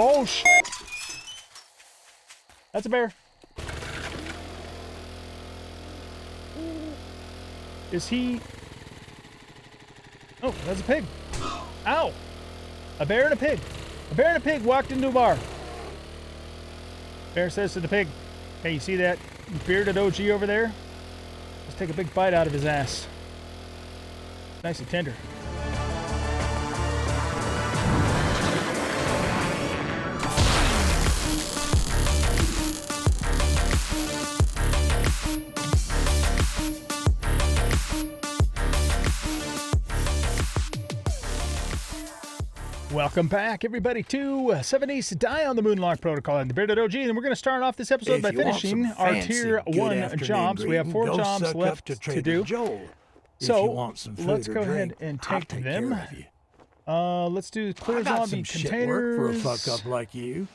Oh, shit. That's a bear. Is he... Oh, that's a pig. Ow. A bear and a pig. A bear and a pig walked into a bar. Bear says to the pig, hey, you see that bearded OG over there? Let's take a big bite out of his ass. Nice and tender. Welcome back, everybody, to 7 Days to Die on the Moonlock Protocol and the Bearded OG. And we're going to start off this episode by finishing our Tier 1 jobs. We have 4 jobs left to do. So, let's go ahead and take them. Let's do clear zombie containers. For a fuck-up like you.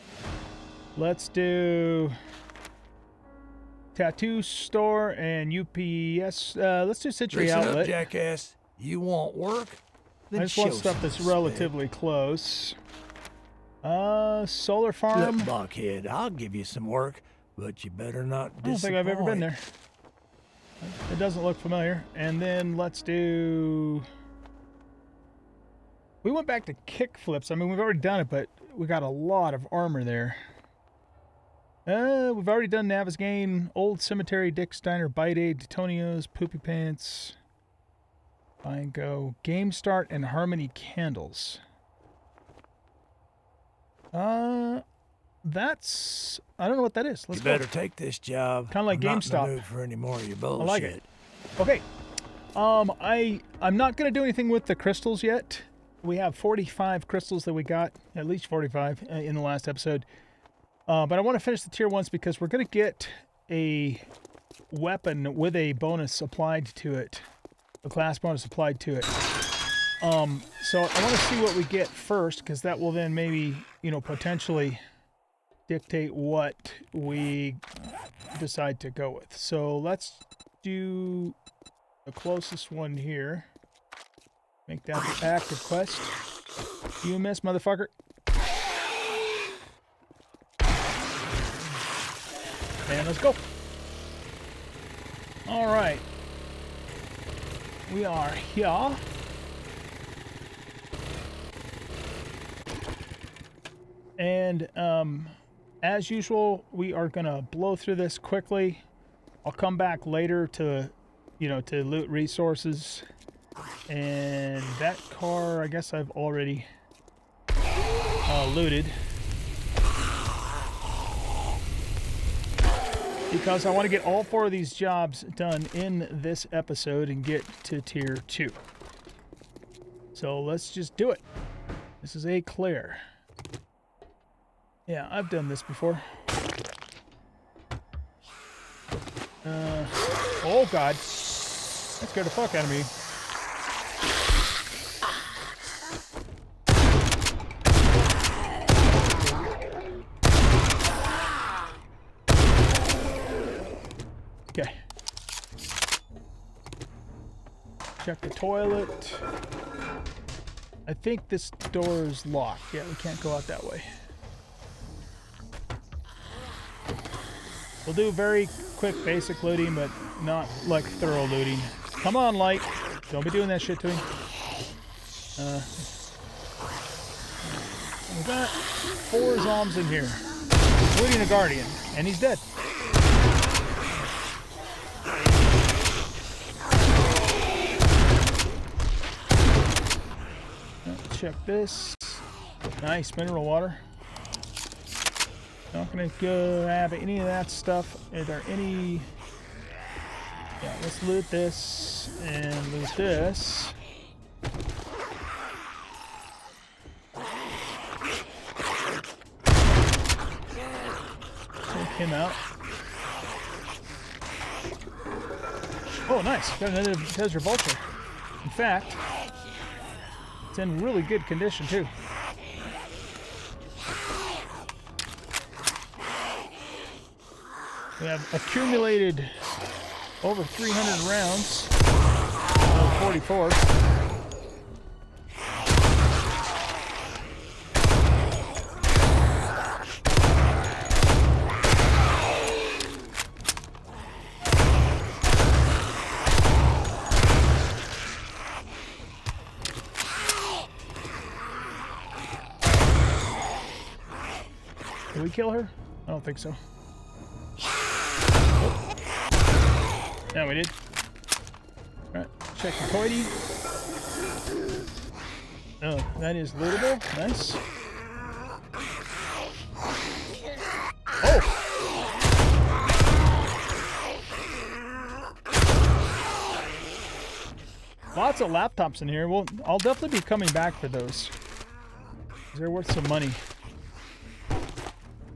Let's do tattoo store and UPS. Let's do Century Outlet. Up, jackass. You want work? I just want stuff that's relatively close. Solar farm. Look, Buckhead, I'll give you some work, but you better not disappoint. I don't think I've ever been there. It doesn't look familiar. And then let's do... We went back to kick flips. I mean, we've already done it, but we got a lot of armor there. We've already done Navisgain, Old Cemetery, Dick Steiner, Bite Aid, Detonio's, Poopy Pants... Find Go, Game Start, and Harmony Candles. That's... I don't know what that is. Let's go. You better take this job. Kind of like GameStop. I'm not in the mood for any more of your bullshit. I like it. Okay. I'm not going to do anything with the crystals yet. We have 45 crystals that we got, at least 45 in the last episode. But I want to finish the tier 1s because we're going to get a weapon with a bonus applied to it. A class bonus applied to it. So I want to see what we get first, because that will then maybe, potentially dictate what we decide to go with. So let's do the closest one here. Make that the active quest. You miss, motherfucker. And let's go. All right. We are here. And as usual, we are going to blow through this quickly. I'll come back later to, to loot resources. And that car, I guess I've already looted. Because I want to get all 4 of these jobs done in this episode and get to tier 2. So let's just do it. This is a clear. Yeah, I've done this before. Oh god. That scared the fuck out of me. Okay. Check the toilet. I think this door is locked. Yeah, we can't go out that way. We'll do very quick basic looting, but not like thorough looting. Come on, Light. Don't be doing that shit to me. We've got 4 zombies in here, including a guardian, and he's dead. Check this. Nice mineral water. Not gonna grab any of that stuff. Are there any... Yeah, let's loot this and loot this. Take him out. Oh, nice. Got another Desert Vulture. In fact, it's in really good condition, too. We have accumulated over 300 rounds. 44. Did we kill her? I don't think so. Yeah, we did. Alright, check the toity. Oh, that is lootable. Nice. Oh! Lots of laptops in here. Well, I'll definitely be coming back for those. They're worth some money.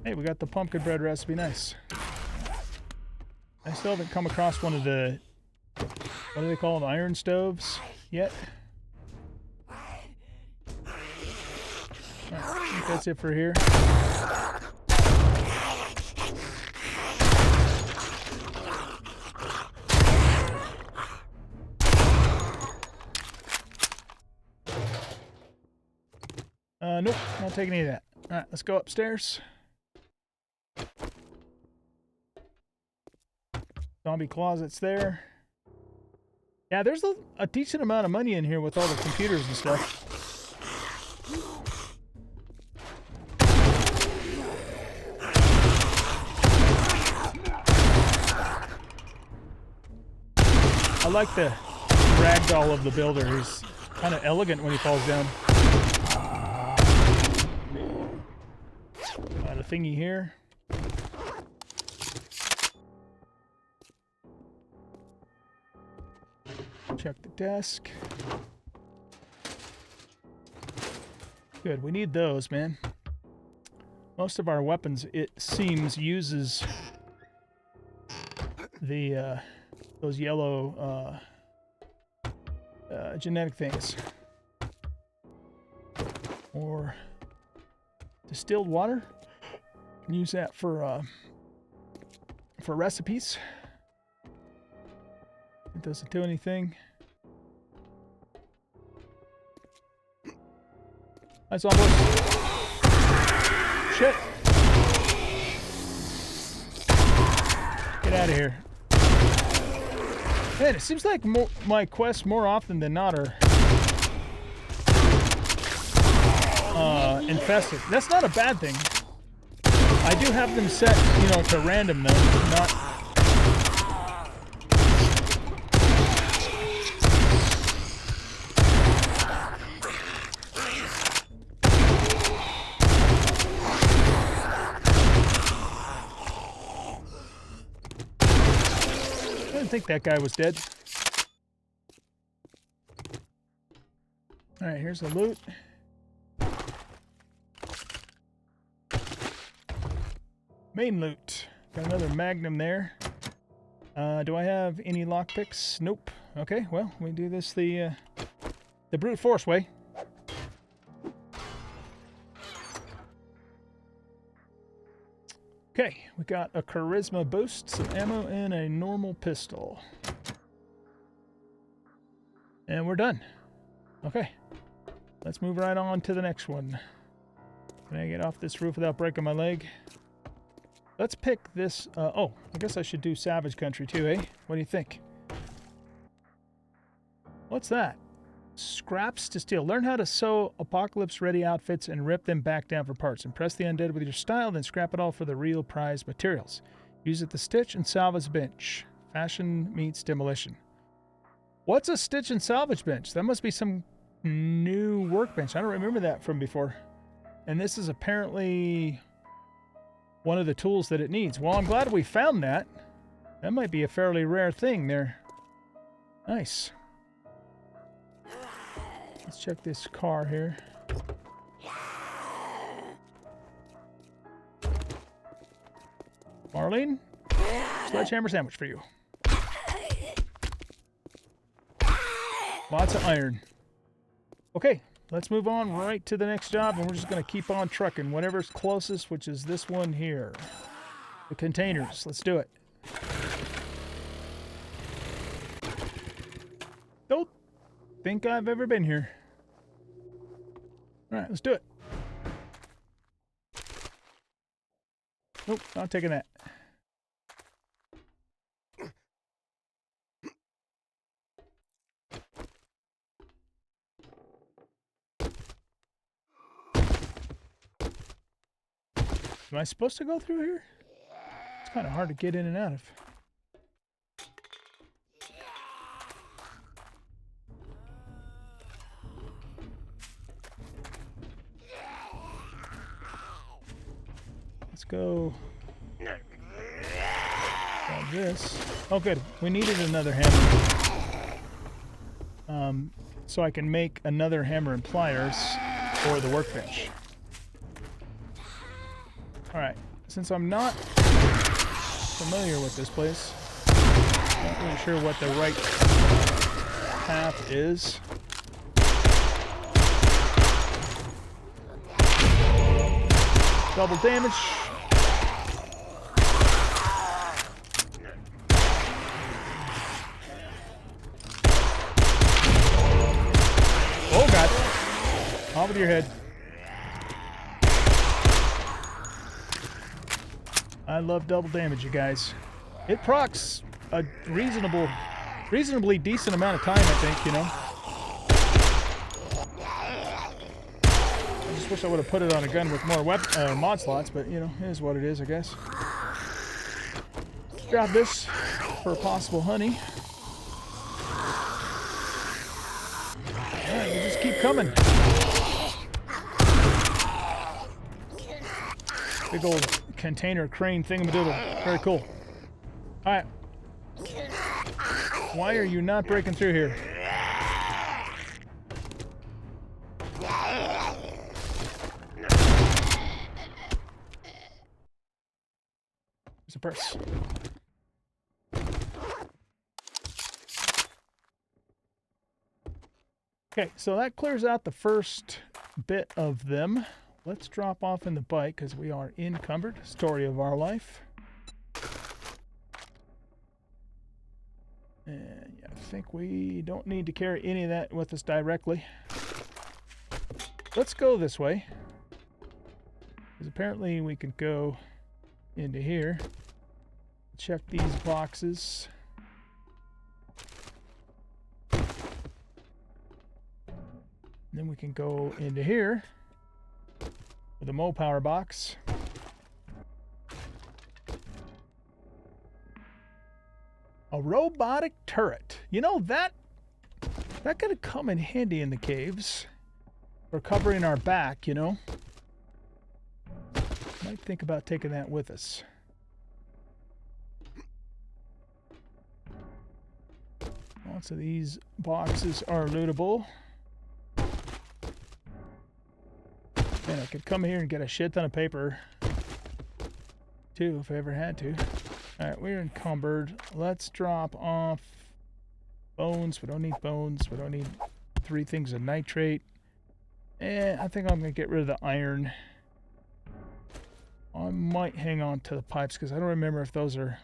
Hey, we got the pumpkin bread recipe. Nice. I still haven't come across one of the, what do they call them, iron stoves yet. Right, I think that's it for here. Nope, not taking any of that. Alright, let's go upstairs. Zombie closets there. Yeah, there's a decent amount of money in here with all the computers and stuff. I like the ragdoll of the builder. He's kind of elegant when he falls down. Got a thingy here. Check the desk. Good, we need those, man. Most of our weapons, it seems, uses the those yellow genetic things. Or distilled water. Can use that for recipes. It doesn't do anything. Hi, zombies. Shit. Get out of here. Man, it seems like my quests more often than not are infested. That's not a bad thing. I do have them set, you know, to random though, not... I didn't think that guy was dead. Alright, here's the loot. Main loot. Got another magnum there. Do I have any lockpicks? Nope. Okay, well, we do this the brute force way. Okay, we got a charisma boost, some ammo, and a normal pistol. And we're done. Okay, let's move right on to the next one. Can I get off this roof without breaking my leg? Let's pick this. Oh, I guess I should do Savage Country too, eh? What do you think? What's that? Scraps to steal. Learn how to sew apocalypse-ready outfits and rip them back down for parts. Impress the undead with your style, then scrap it all for the real prize materials. Use it to stitch and salvage bench. Fashion meets demolition. What's a stitch and salvage bench? That must be some new workbench. I don't remember that from before. And this is apparently one of the tools that it needs. Well, I'm glad we found that. That might be a fairly rare thing there. Nice. Let's check this car here. Marlene, sledgehammer sandwich for you. Lots of iron. Okay, let's move on right to the next job, and we're just going to keep on trucking. Whatever's closest, which is this one here. The containers. Let's do it. Don't think I've ever been here. All right, let's do it. Nope, not taking that. Am I supposed to go through here? It's kind of hard to get in and out of. Let's go. Grab this. Oh, good. We needed another hammer. So I can make another hammer and pliers for the workbench. Alright, since I'm not familiar with this place, not really sure what the right path is. Double damage. Oh god. Off with your head. I love double damage, you guys. It procs a reasonably decent amount of time, I think, you know. I just wish I would have put it on a gun with more mod slots, but, you know, it is what it is, I guess. Grab this for possible honey. Alright, we just keep coming. Big old container crane thingamadoodle. Very cool. Alright. Why are you not breaking through here? There's a purse. Okay, so that clears out the first bit of them. Let's drop off in the bike because we are encumbered. Story of our life. And yeah, I think we don't need to carry any of that with us directly. Let's go this way. Because apparently we can go into here. Check these boxes. Then we can go into here with a Mo power box. A robotic turret. You know, that could come in handy in the caves for covering our back, you know. Might think about taking that with us. Lots of these boxes are lootable. Man, I could come here and get a shit ton of paper, too, if I ever had to. Alright, we're encumbered. Let's drop off bones. We don't need bones. We don't need 3 things of nitrate. And I think I'm going to get rid of the iron. I might hang on to the pipes, because I don't remember if those are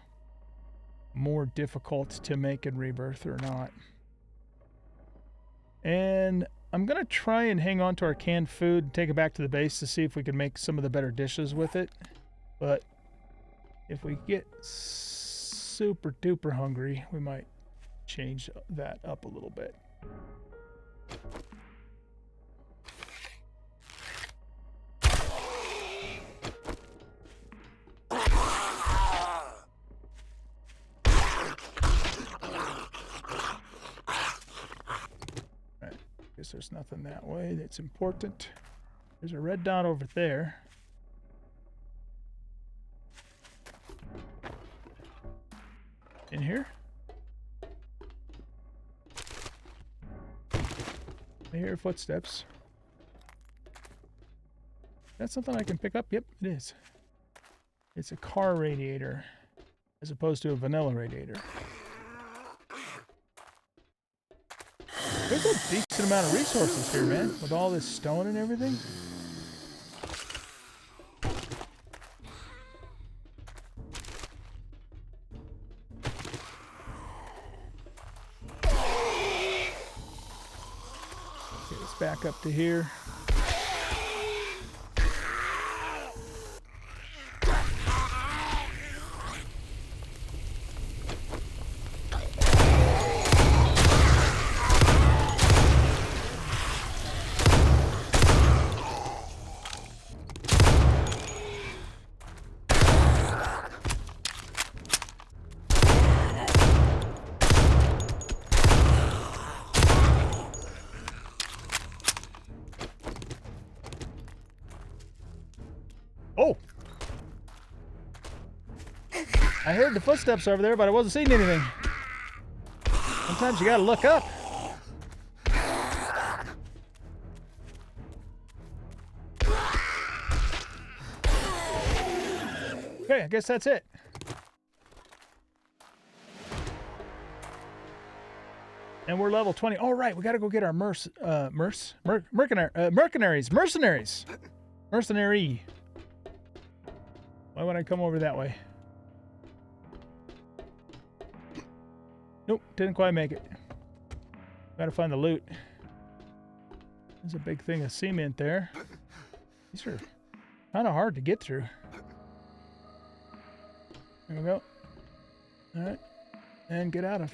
more difficult to make in Rebirth or not. And I'm going to try and hang on to our canned food and take it back to the base to see if we can make some of the better dishes with it. But if we get super duper hungry, we might change that up a little bit. There's nothing that way that's important. There's a red dot over there. In here? I hear footsteps. That's something I can pick up? Yep, it is. It's a car radiator as opposed to a vanilla radiator. There's a decent amount of resources here, man, with all this stone and everything. Okay, let's back up to here. Oh! I heard the footsteps over there, but I wasn't seeing anything. Sometimes you gotta look up. Okay, I guess that's it. And we're level 20. All right, we gotta go get our mercenaries. Mercenary. Why would I come over that way? Nope, didn't quite make it. Gotta find the loot. There's a big thing of cement there. These are kind of hard to get through. There we go. All right, and get out of.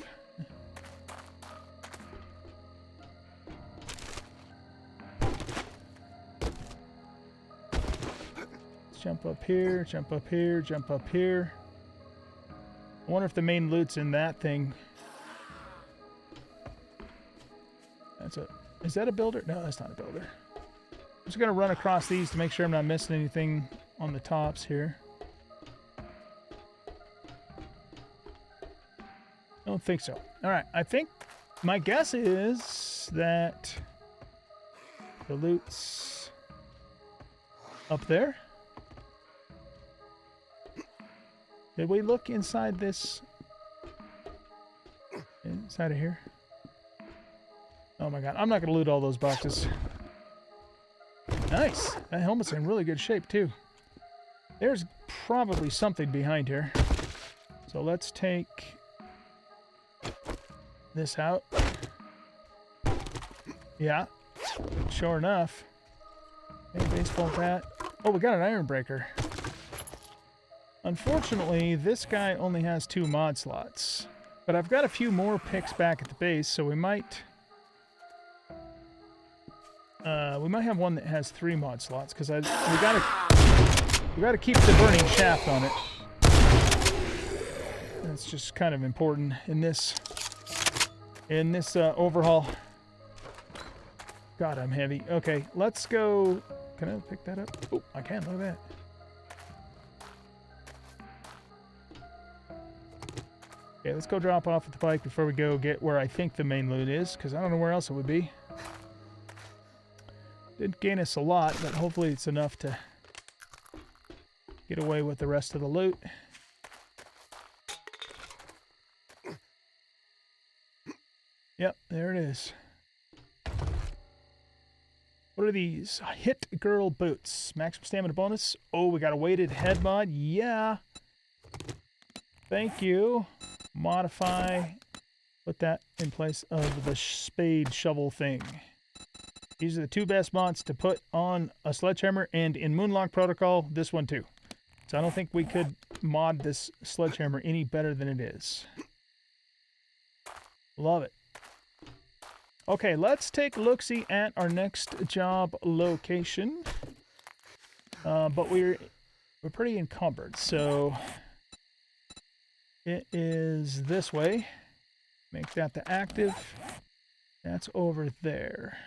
Let's jump up here, jump up here, jump up here. I wonder if the main loot's in that thing. Is that a builder? No, that's not a builder. I'm just gonna run across these to make sure I'm not missing anything on the tops here. Don't think so. All right, I think my guess is that the loot's up there. Did we look inside this? Inside of here? Oh my god, I'm not going to loot all those boxes. Nice! That helmet's in really good shape too. There's probably something behind here. So let's take this out. Yeah, sure enough. Hey, baseball bat. Oh, we got an iron breaker. Unfortunately, this guy only has 2 mod slots. But I've got a few more picks back at the base, so we might have one that has 3 mod slots, because we gotta keep the burning shaft on it. That's just kind of important in this overhaul. God, I'm heavy. Okay, let's go. Can I pick that up? Oh, I can. Look at that. Okay, let's go drop off at the bike before we go get where I think the main loot is, because I don't know where else it would be. Didn't gain us a lot, but hopefully it's enough to get away with the rest of the loot. Yep, there it is. What are these? Hit Girl Boots. Maximum stamina bonus. Oh, we got a weighted head mod. Yeah. Thank you. Modify. Put that in place of the spade shovel thing. These are the 2 best mods to put on a sledgehammer, and in Moonlock Protocol, this one too. So I don't think we could mod this sledgehammer any better than it is. Love it. Okay, let's take a look-see at our next job location. But we're pretty encumbered, so it is this way. Make that the active. That's over there.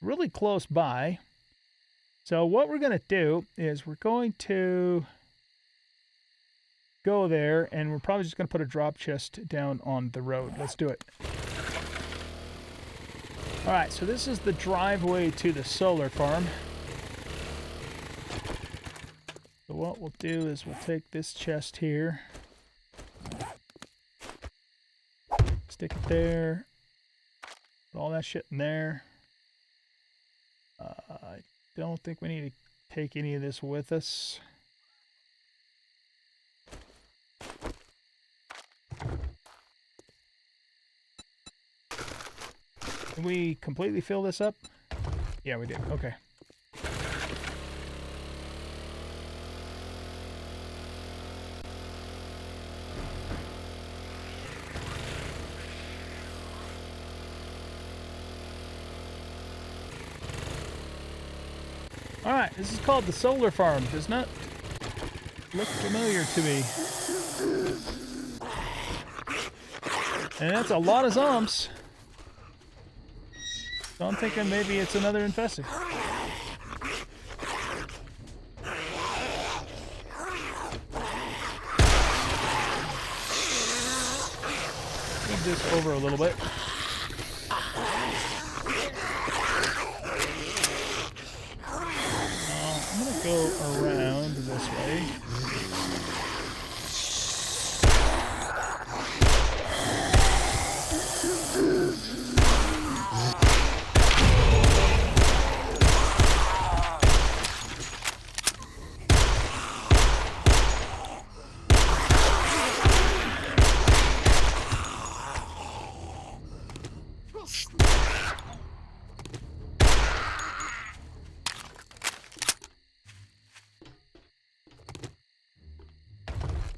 Really close by. So what we're going to do is we're going to go there, and we're probably just going to put a drop chest down on the road. Let's do it. All right, so this is the driveway to the solar farm. So what we'll do is we'll take this chest here, stick it there, put all that shit in there. I don't think we need to take any of this with us. Can we completely fill this up? Yeah, we did. Okay. Alright, this is called the solar farm. Does not look familiar to me. And that's a lot of zombies. So I'm thinking maybe it's another infested. this over a little bit. I'm going to go around this way.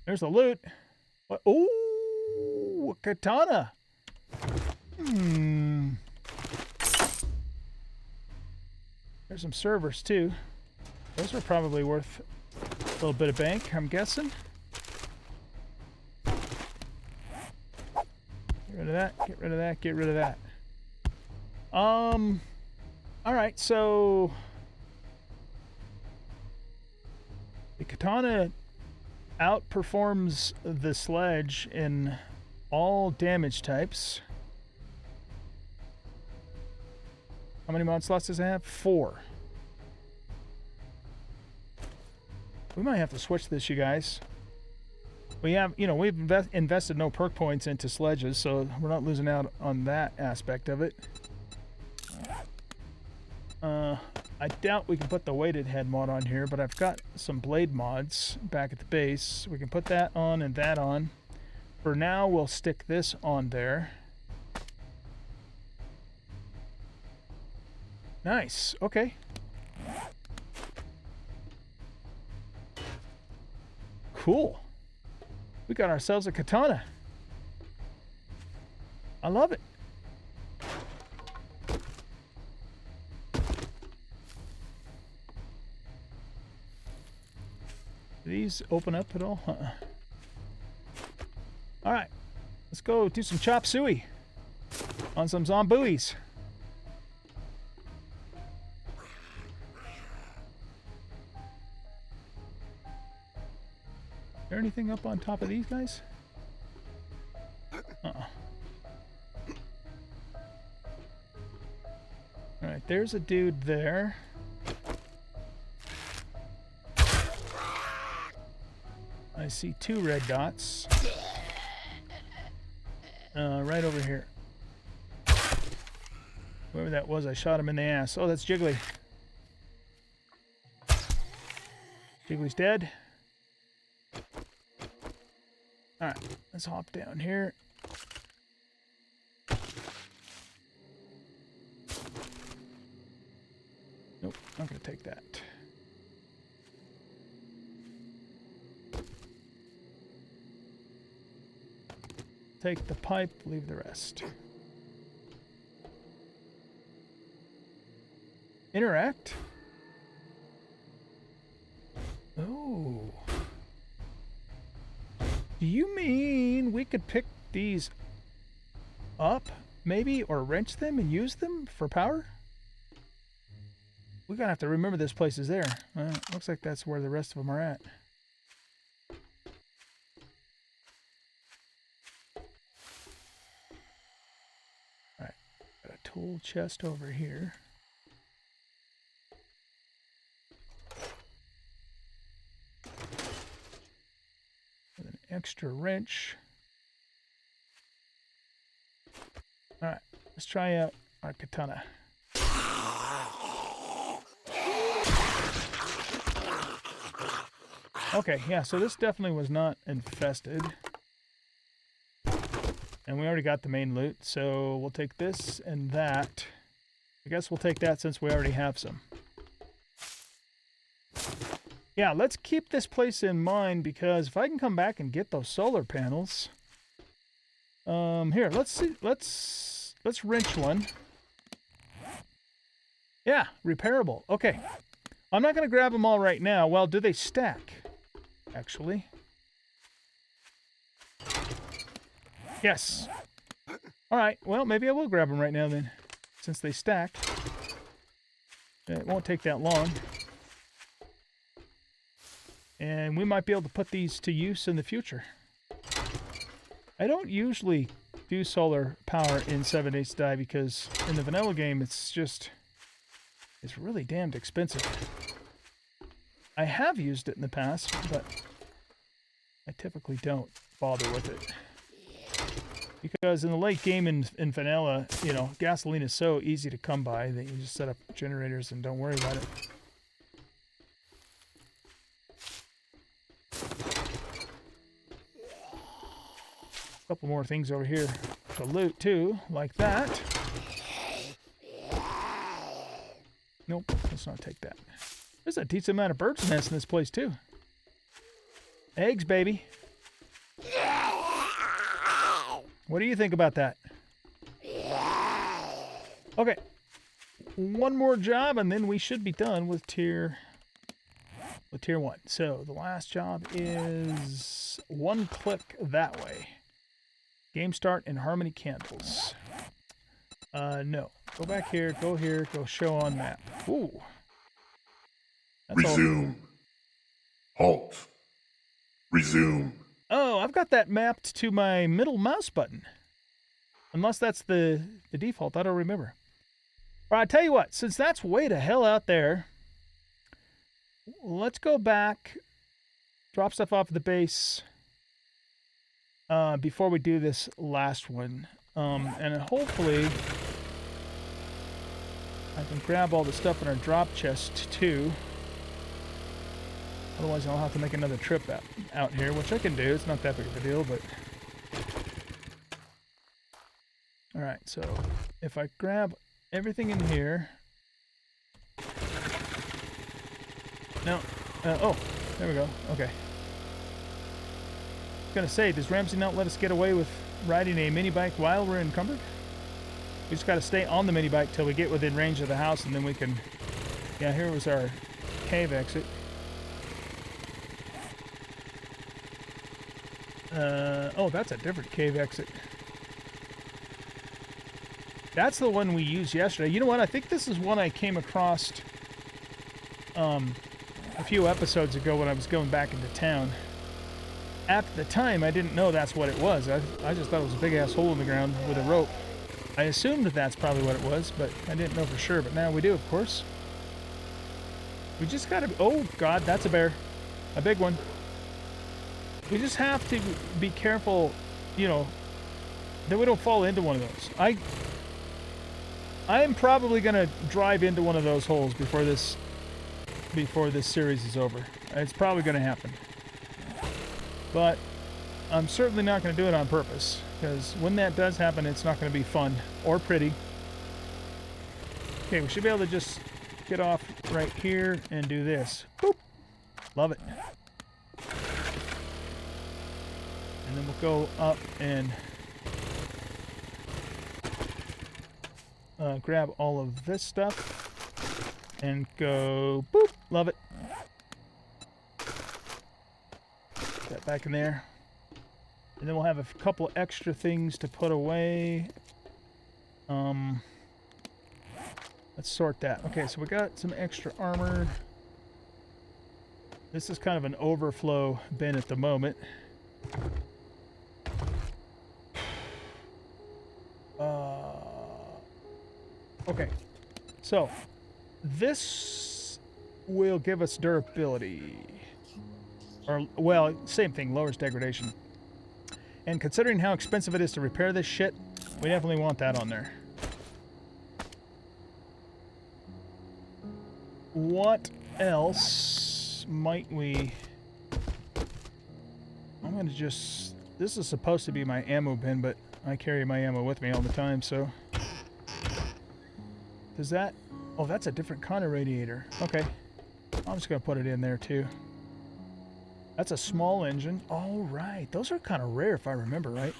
There's the loot. What? Ooh, a katana. There's some servers too. Those are probably worth a little bit of bank, I'm guessing. Get rid of that, get rid of that, get rid of that. Alright, so the katana outperforms the sledge in all damage types. How many mod slots does it have? 4. We might have to switch this, you guys. We have, you know, we've invested no perk points into sledges, so we're not losing out on that aspect of it. I doubt we can put the weighted head mod on here, but I've got some blade mods back at the base. We can put that on and that on. For now, we'll stick this on there. Nice. Okay. Cool. We got ourselves a katana. I love it. Do these open up at all? Alright. Let's go do some chop suey on some zombuis. Is there anything up on top of these guys? Alright, there's a dude there. I see 2 red dots. Right over here. Whoever that was, I shot him in the ass. Oh, that's Jiggly. Jiggly's dead. Alright, let's hop down here. Nope, not gonna take that. Take the pipe, leave the rest. Interact? Oh. Do you mean we could pick these up, maybe, or wrench them and use them for power? We're gonna have to remember this place is there. Looks like that's where the rest of them are at. Alright, got a tool chest over here. With an extra wrench. Alright, let's try out our katana. Okay, yeah, so this definitely was not infested. And we already got the main loot, so we'll take this and that. I guess we'll take that since we already have some. Yeah, let's keep this place in mind, because if I can come back and get those solar panels... here, let's see, let's wrench one. Yeah, repairable. Okay. I'm not going to grab them all right now. Well, do they stack? Actually. Yes. Alright, well, maybe I will grab them right now then, since they stack. It won't take that long. And we might be able to put these to use in the future. I don't usually do solar power in 7 Days to Die because in the vanilla game it's really damned expensive. I have used it in the past, but I typically don't bother with it. Because in the late game in vanilla, you know, gasoline is so easy to come by that you just set up generators and don't worry about it. A couple more things over here to loot too, like that. Nope, let's not take that. There's a decent amount of birds' nests in this place too. Eggs, baby. What do you think about that? Okay. One more job and then we should be done with tier 1. So the last job is one click that way. Game start and Harmony candles. No. Go back here, go show on map. Ooh. That's Resume. Halt. Resume. Oh, I've got that mapped to my middle mouse button. Unless that's the default, I don't remember. All right, I tell you what, since that's way to hell out there, let's go back, drop stuff off at the base before we do this last one. And hopefully I can grab all the stuff in our drop chest too. Otherwise I'll have to make another trip out here, which I can do. It's not that big of a deal, but... Alright, so if I grab everything in here... No. Oh, there we go. Okay. I was gonna say, does Ramsey not let us get away with riding a mini bike while we're encumbered? We just gotta stay on the mini bike till we get within range of the house, and then we can... Yeah, here was our cave exit. Oh, that's a different cave exit. That's the one we used yesterday. You know what? I think this is one I came across a few episodes ago when I was going back into town. At the time, I didn't know that's what it was. I just thought it was a big-ass hole in the ground with a rope. I assumed that that's probably what it was, but I didn't know for sure. But now we do, of course. We just gotta... Oh, God, that's a bear. A big one. We just have to be careful, you know, that we don't fall into one of those. I am probably going to drive into one of those holes before this series is over. It's probably going to happen. But I'm certainly not going to do it on purpose, because when that does happen, it's not going to be fun or pretty. Okay, we should be able to just get off right here and do this. Boop. Love it. And then we'll go up and grab all of this stuff and go boop. Love it. Put that back in there. And then we'll have a couple extra things to put away. Let's sort that. Okay, so we got some extra armor. This is kind of an overflow bin at the moment. Okay, so this will give us durability. Or, well, same thing, lowers degradation. And considering how expensive it is to repair this shit, we definitely want that on there. What else might we... I'm going to just... This is supposed to be my ammo bin, but I carry my ammo with me all the time, so... Does that... Oh, that's a different kind of radiator. Okay. I'm just going to put it in there, too. That's a small engine. All right. Those are kind of rare, if I remember right.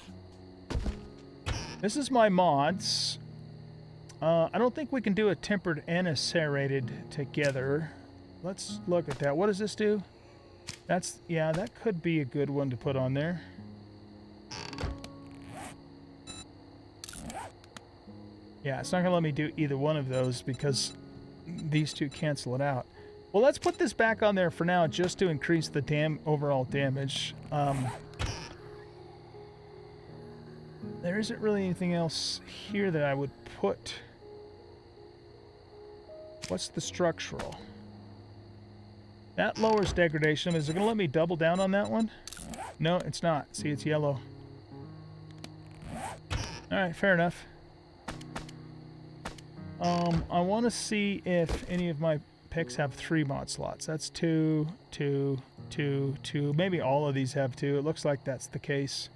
This is my mods. I don't think we can do a tempered and a serrated together. Let's look at that. What does this do? That's... Yeah, that could be a good one to put on there. Yeah, it's not going to let me do either one of those because these two cancel it out. Well, let's put this back on there for now just to increase the overall damage. There isn't really anything else here that I would put. What's the structural? That lowers degradation. Is it going to let me double down on that one? No, it's not. See, it's yellow. Alright, fair enough. I want to see if any of my picks have 3 mod slots. That's 2, 2, 2, 2. Maybe all of these have 2. It looks like that's the case.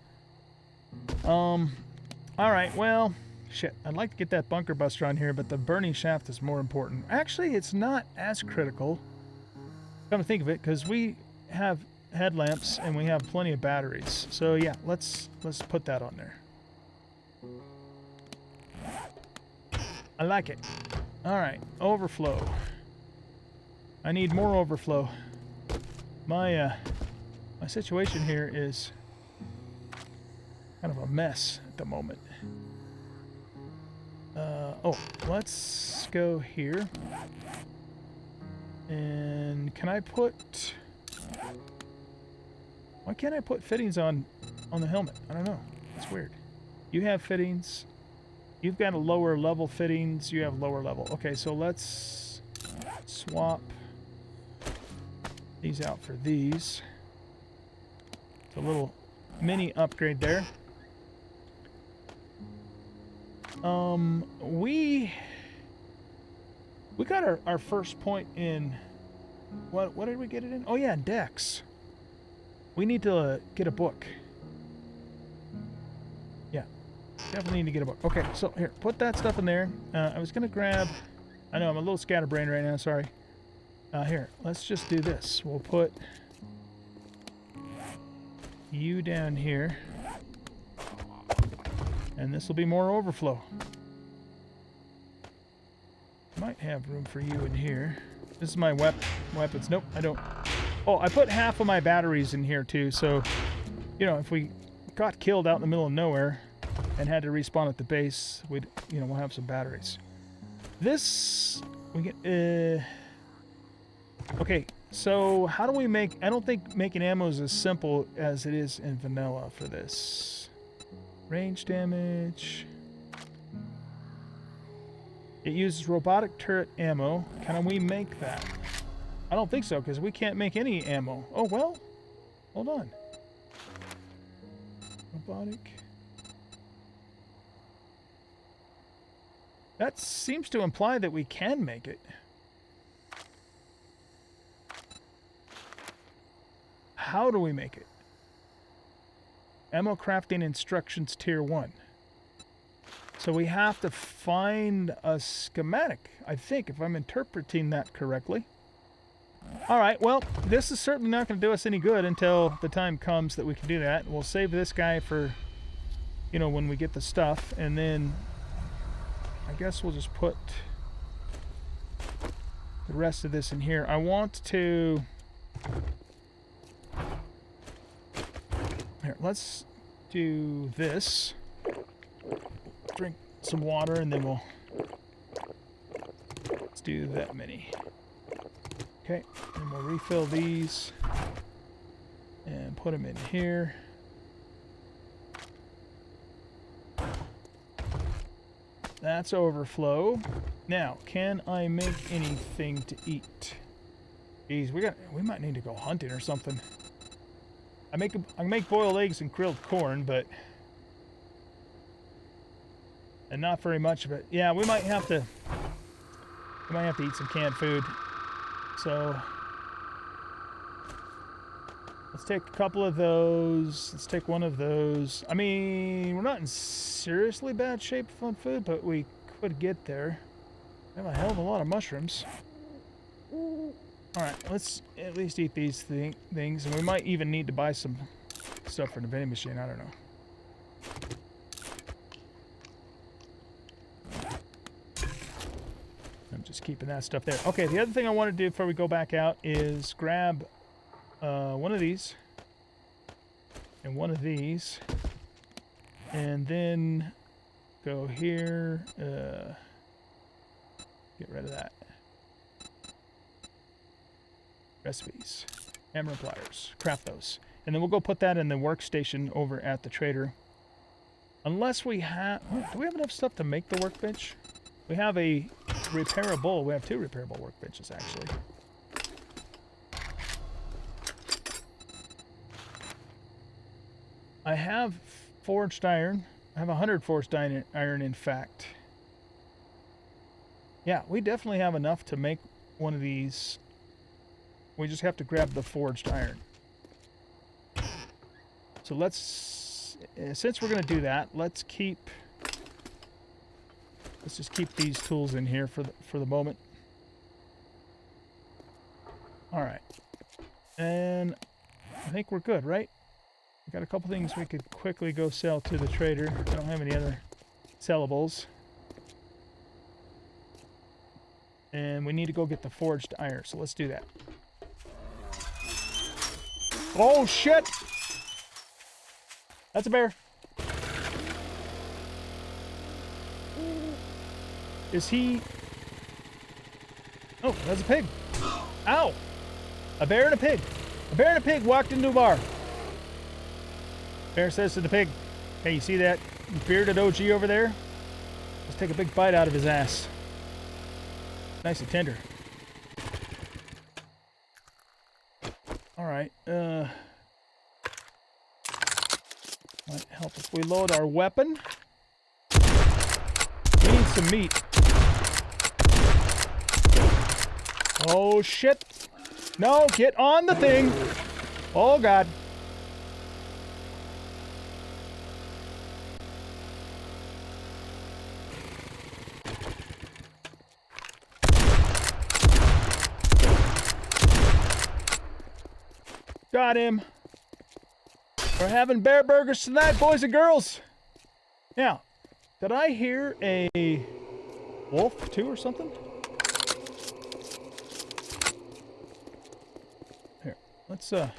Alright, well, shit. I'd like to get that bunker buster on here, but the burning shaft is more important. Actually, it's not as critical. Come to think of it, because we have headlamps and we have plenty of batteries. So yeah, let's put that on there. I like it. Alright, overflow. I need more overflow. My situation here is kind of a mess at the moment. Oh, let's go here. And can I put... Why can't I put fittings on the helmet? I don't know. It's weird. You have fittings. You've got a lower level fittings. You have lower level. Okay, so let's swap these out for these. It's a little mini upgrade there. We got our first point in... What did we get it in? Oh yeah, Dex. We need to get a book. Yeah, definitely need to get a book. Okay, so here, put that stuff in there. I was gonna grab... I know, I'm a little scatterbrained right now, sorry. Here, let's just do this. We'll put you down here. And this will be more overflow. Might have room for you in here. This is my weapons. Nope, I don't. Oh, I put half of my batteries in here too, so, you know, if we got killed out in the middle of nowhere and had to respawn at the base, we'd, you know, we'll have some batteries. This, we get, okay, so how do we make, I don't think making ammo is as simple as it is in vanilla for this. Range damage. It uses robotic turret ammo. Can we make that? I don't think so, because we can't make any ammo. Oh, well. Hold on. Robotic. That seems to imply that we can make it. How do we make it? Ammo crafting instructions tier 1. So we have to find a schematic, I think, if I'm interpreting that correctly. Alright, well, this is certainly not going to do us any good until the time comes that we can do that. We'll save this guy for, you know, when we get the stuff, and then I guess we'll just put the rest of this in here. I want to... Here, let's do this. Drink some water, and then let's do that many. Okay, and we'll refill these and put them in here. That's overflow. Now, can I make anything to eat? Geez, we might need to go hunting or something. I make boiled eggs and grilled corn, but and not very much of it. Yeah, we might have to eat some canned food. So let's take a couple of those. Let's take one of those. I mean, we're not in seriously bad shape on food, but we could get there. We have a hell of a lot of mushrooms. Alright, let's at least eat these things, and we might even need to buy some stuff for the vending machine. I don't know. I'm just keeping that stuff there. Okay, the other thing I want to do before we go back out is grab one of these and one of these, and then go here, get rid of that. Recipes, hammer and pliers, craft those. And then we'll go put that in the workstation over at the trader. Unless we have... Do we have enough stuff to make the workbench? We have a repairable... We have 2 repairable workbenches, actually. I have forged iron. I have 100 forged iron, in fact. Yeah, we definitely have enough to make one of these. We just have to grab the forged iron. So let's... Since we're going to do that, let's just keep these tools in here for the moment. All right. And I think we're good, right? We got a couple things we could quickly go sell to the trader. I don't have any other sellables. And we need to go get the forged iron, so let's do that. Oh, shit! That's a bear. Is he... Oh, that's a pig. Ow! A bear and a pig. A bear and a pig walked into a bar. Bear says to the pig, "Hey, you see that bearded OG over there? Let's take a big bite out of his ass. Nice and tender." Alright, might help if we load our weapon. We need some meat. Oh shit! No, get on the thing! Oh god. Got him. We're having bear burgers tonight, boys and girls. Now, did I hear a wolf too or something? Here, let's okay,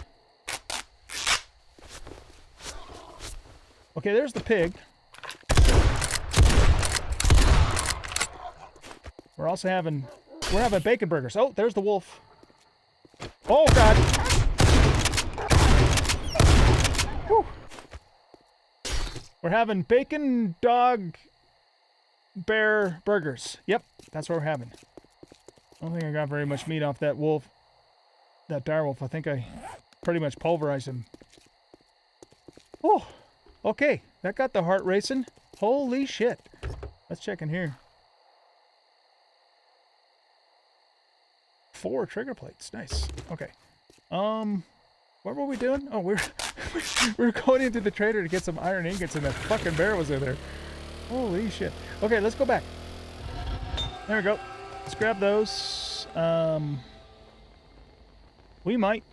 there's the pig. We're having bacon burgers. Oh, there's the wolf. Oh god. Whew. We're having bacon, dog, bear burgers. Yep, that's what we're having. I don't think I got very much meat off that wolf. That dire wolf. I think I pretty much pulverized him. Oh, okay. That got the heart racing. Holy shit. Let's check in here. 4 trigger plates. Nice. Okay. What were we doing? Oh, we're going into the trader to get some iron ingots, and that fucking bear was in there. Holy shit. Okay, let's go back. There we go. Let's grab those. We might...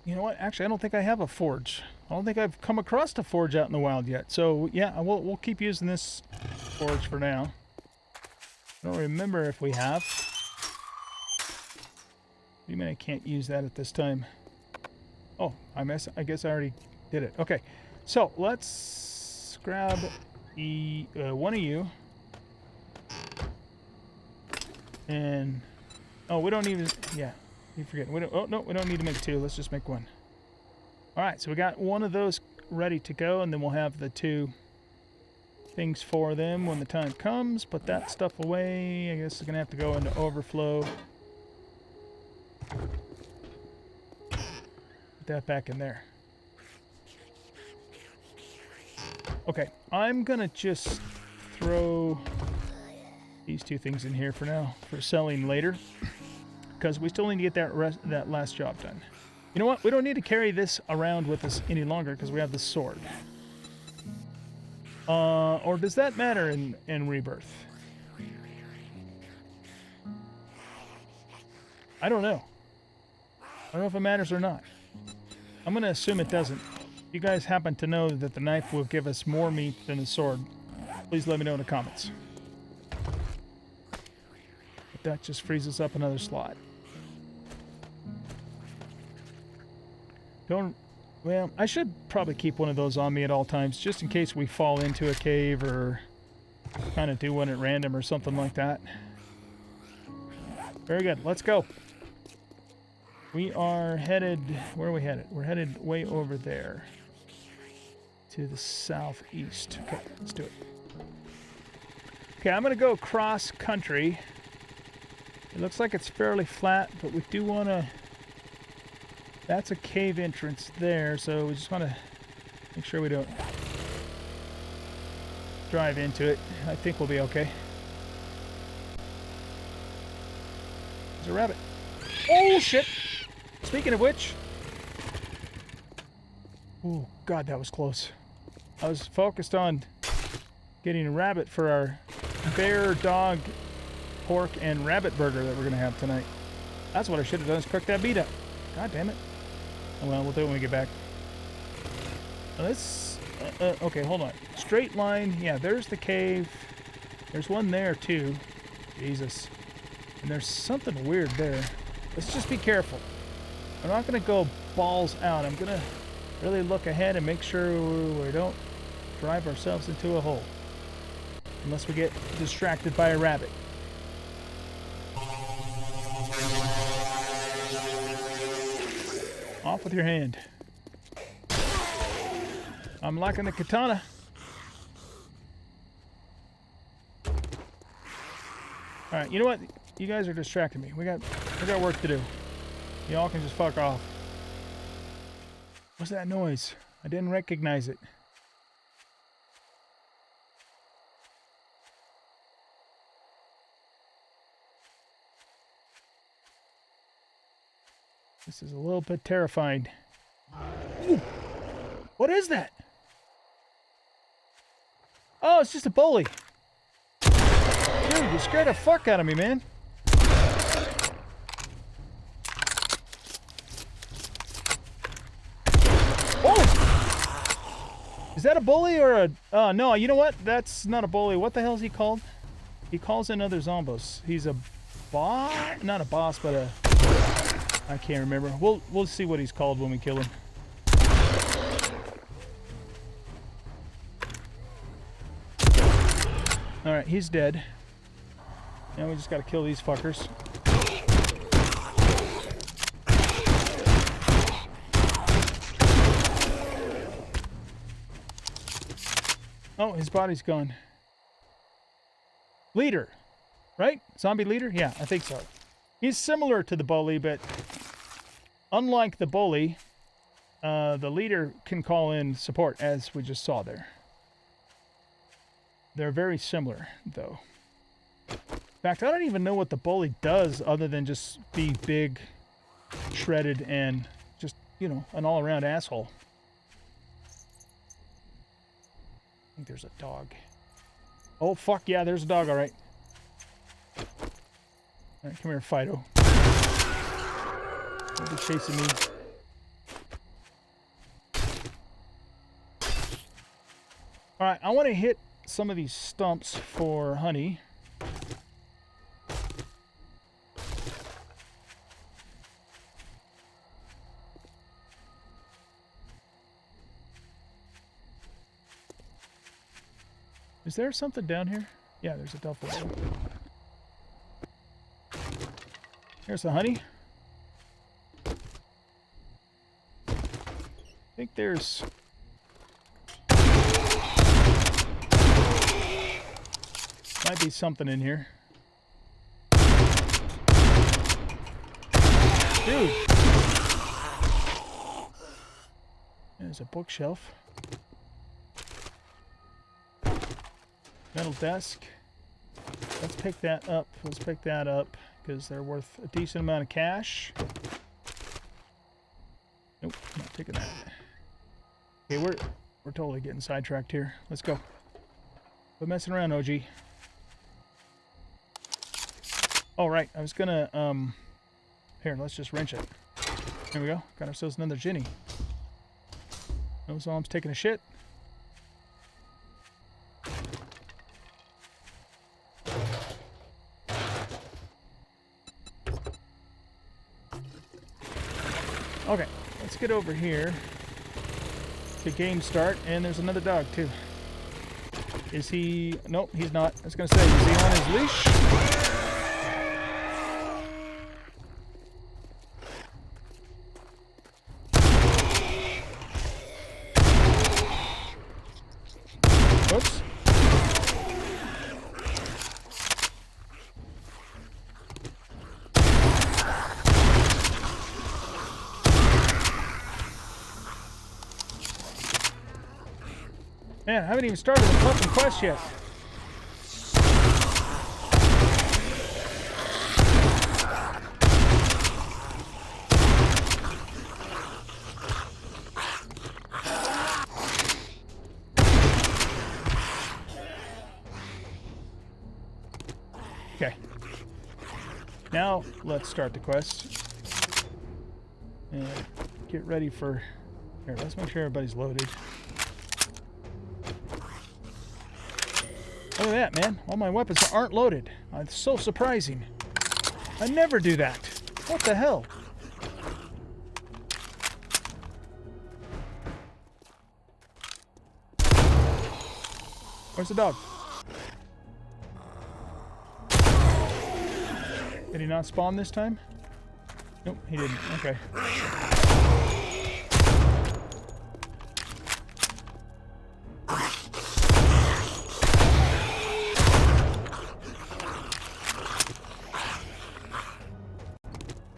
You know what? Actually, I don't think I have a forge. I don't think I've come across a forge out in the wild yet. So, yeah, we'll keep using this forge for now. I don't remember if we have. You mean I can't use that at this time? Oh, I guess I already did it. Okay, so let's grab one of you. And... Oh, we don't even... Yeah, you forget. Oh, no, we don't need to make 2. Let's just make 1. Alright, so we got one of those ready to go, and then we'll have the 2 things for them when the time comes. Put that stuff away. I guess it's going to have to go into overflow. Put that back in there. Okay, I'm going to just throw these 2 things in here for now, for selling later. Because we still need to get that last job done. You know what? We don't need to carry this around with us any longer because we have the sword. Or does that matter in Rebirth? I don't know. I don't know if it matters or not. I'm going to assume it doesn't. If you guys happen to know that the knife will give us more meat than the sword, please let me know in the comments. But that just frees us up another slot. Well, I should probably keep one of those on me at all times, just in case we fall into a cave or kind of do one at random or something like that. Very good. Let's go. We are headed... Where are we headed? We're headed way over there. to the southeast. Okay, let's do it. Okay, I'm going to go cross country. It looks like it's fairly flat, but we do want to... That's a cave entrance there, so we just want to make sure we don't drive into it. I think we'll be okay. There's a rabbit. Oh, shit! Speaking of which... Oh, God, that was close. I was focused on getting a rabbit for our bear, dog, pork, and rabbit burger that we're going to have tonight. That's what I should have done, is cook that meat up. God damn it. Oh, well, we'll do it when we get back. Let's... okay, hold on. Straight line. Yeah, there's the cave. There's one there, too. Jesus. And there's something weird there. Let's just be careful. I'm not going to go balls out. I'm going to really look ahead and make sure we don't drive ourselves into a hole. Unless we get distracted by a rabbit. Off with your hand. I'm liking the katana. Alright, you know what? You guys are distracting me. We got work to do. Y'all can just fuck off. What's that noise? I didn't recognize it. This is a little bit terrifying. Ooh. What is that? Oh, it's just a bully. Dude, you scared the fuck out of me, man. Oh! Is that a bully or a... no, you know what? That's not a bully. What the hell is he called? He calls in other zombos. He's a boss? Not a boss, but a... I can't remember. We'll see what he's called when we kill him. Alright, he's dead. Now we just gotta kill these fuckers. Oh, his body's gone. Leader, right? Zombie leader? Yeah, I think so. He's similar to the bully, but unlike the bully, the leader can call in support, as we just saw there. They're very similar, though. In fact, I don't even know what the bully does other than just be big, shredded, and just, you know, an all-around asshole. I think there's a dog. Oh, fuck yeah, there's a dog, all right. All right, come here, Fido. Don't be chasing me. All right, I want to hit some of these stumps for honey. Is there something down here? Yeah, there's a duffel. Here's the honey. I think there's... might be something in here. Dude! There's a bookshelf. Metal desk. Let's pick that up. Let's pick that up because they're worth a decent amount of cash. Nope, I'm not taking that. Okay, we're totally getting sidetracked here. Let's go. Quit messing around, OG. All right, I was gonna here. Let's just wrench it. There we go. Got ourselves another Ginny. Those arms taking a shit. Okay, let's get over here to game start, and there's another dog too. Is he... Nope, he's not. I was gonna say, is he on his leash? Man, I haven't even started the fucking quest yet. Okay. Now, let's start the quest. And get ready for... Here, let's make sure everybody's loaded. Look at that, man. All my weapons aren't loaded. It's so surprising. I never do that. What the hell? Where's the dog? Did he not spawn this time? Nope, he didn't. Okay.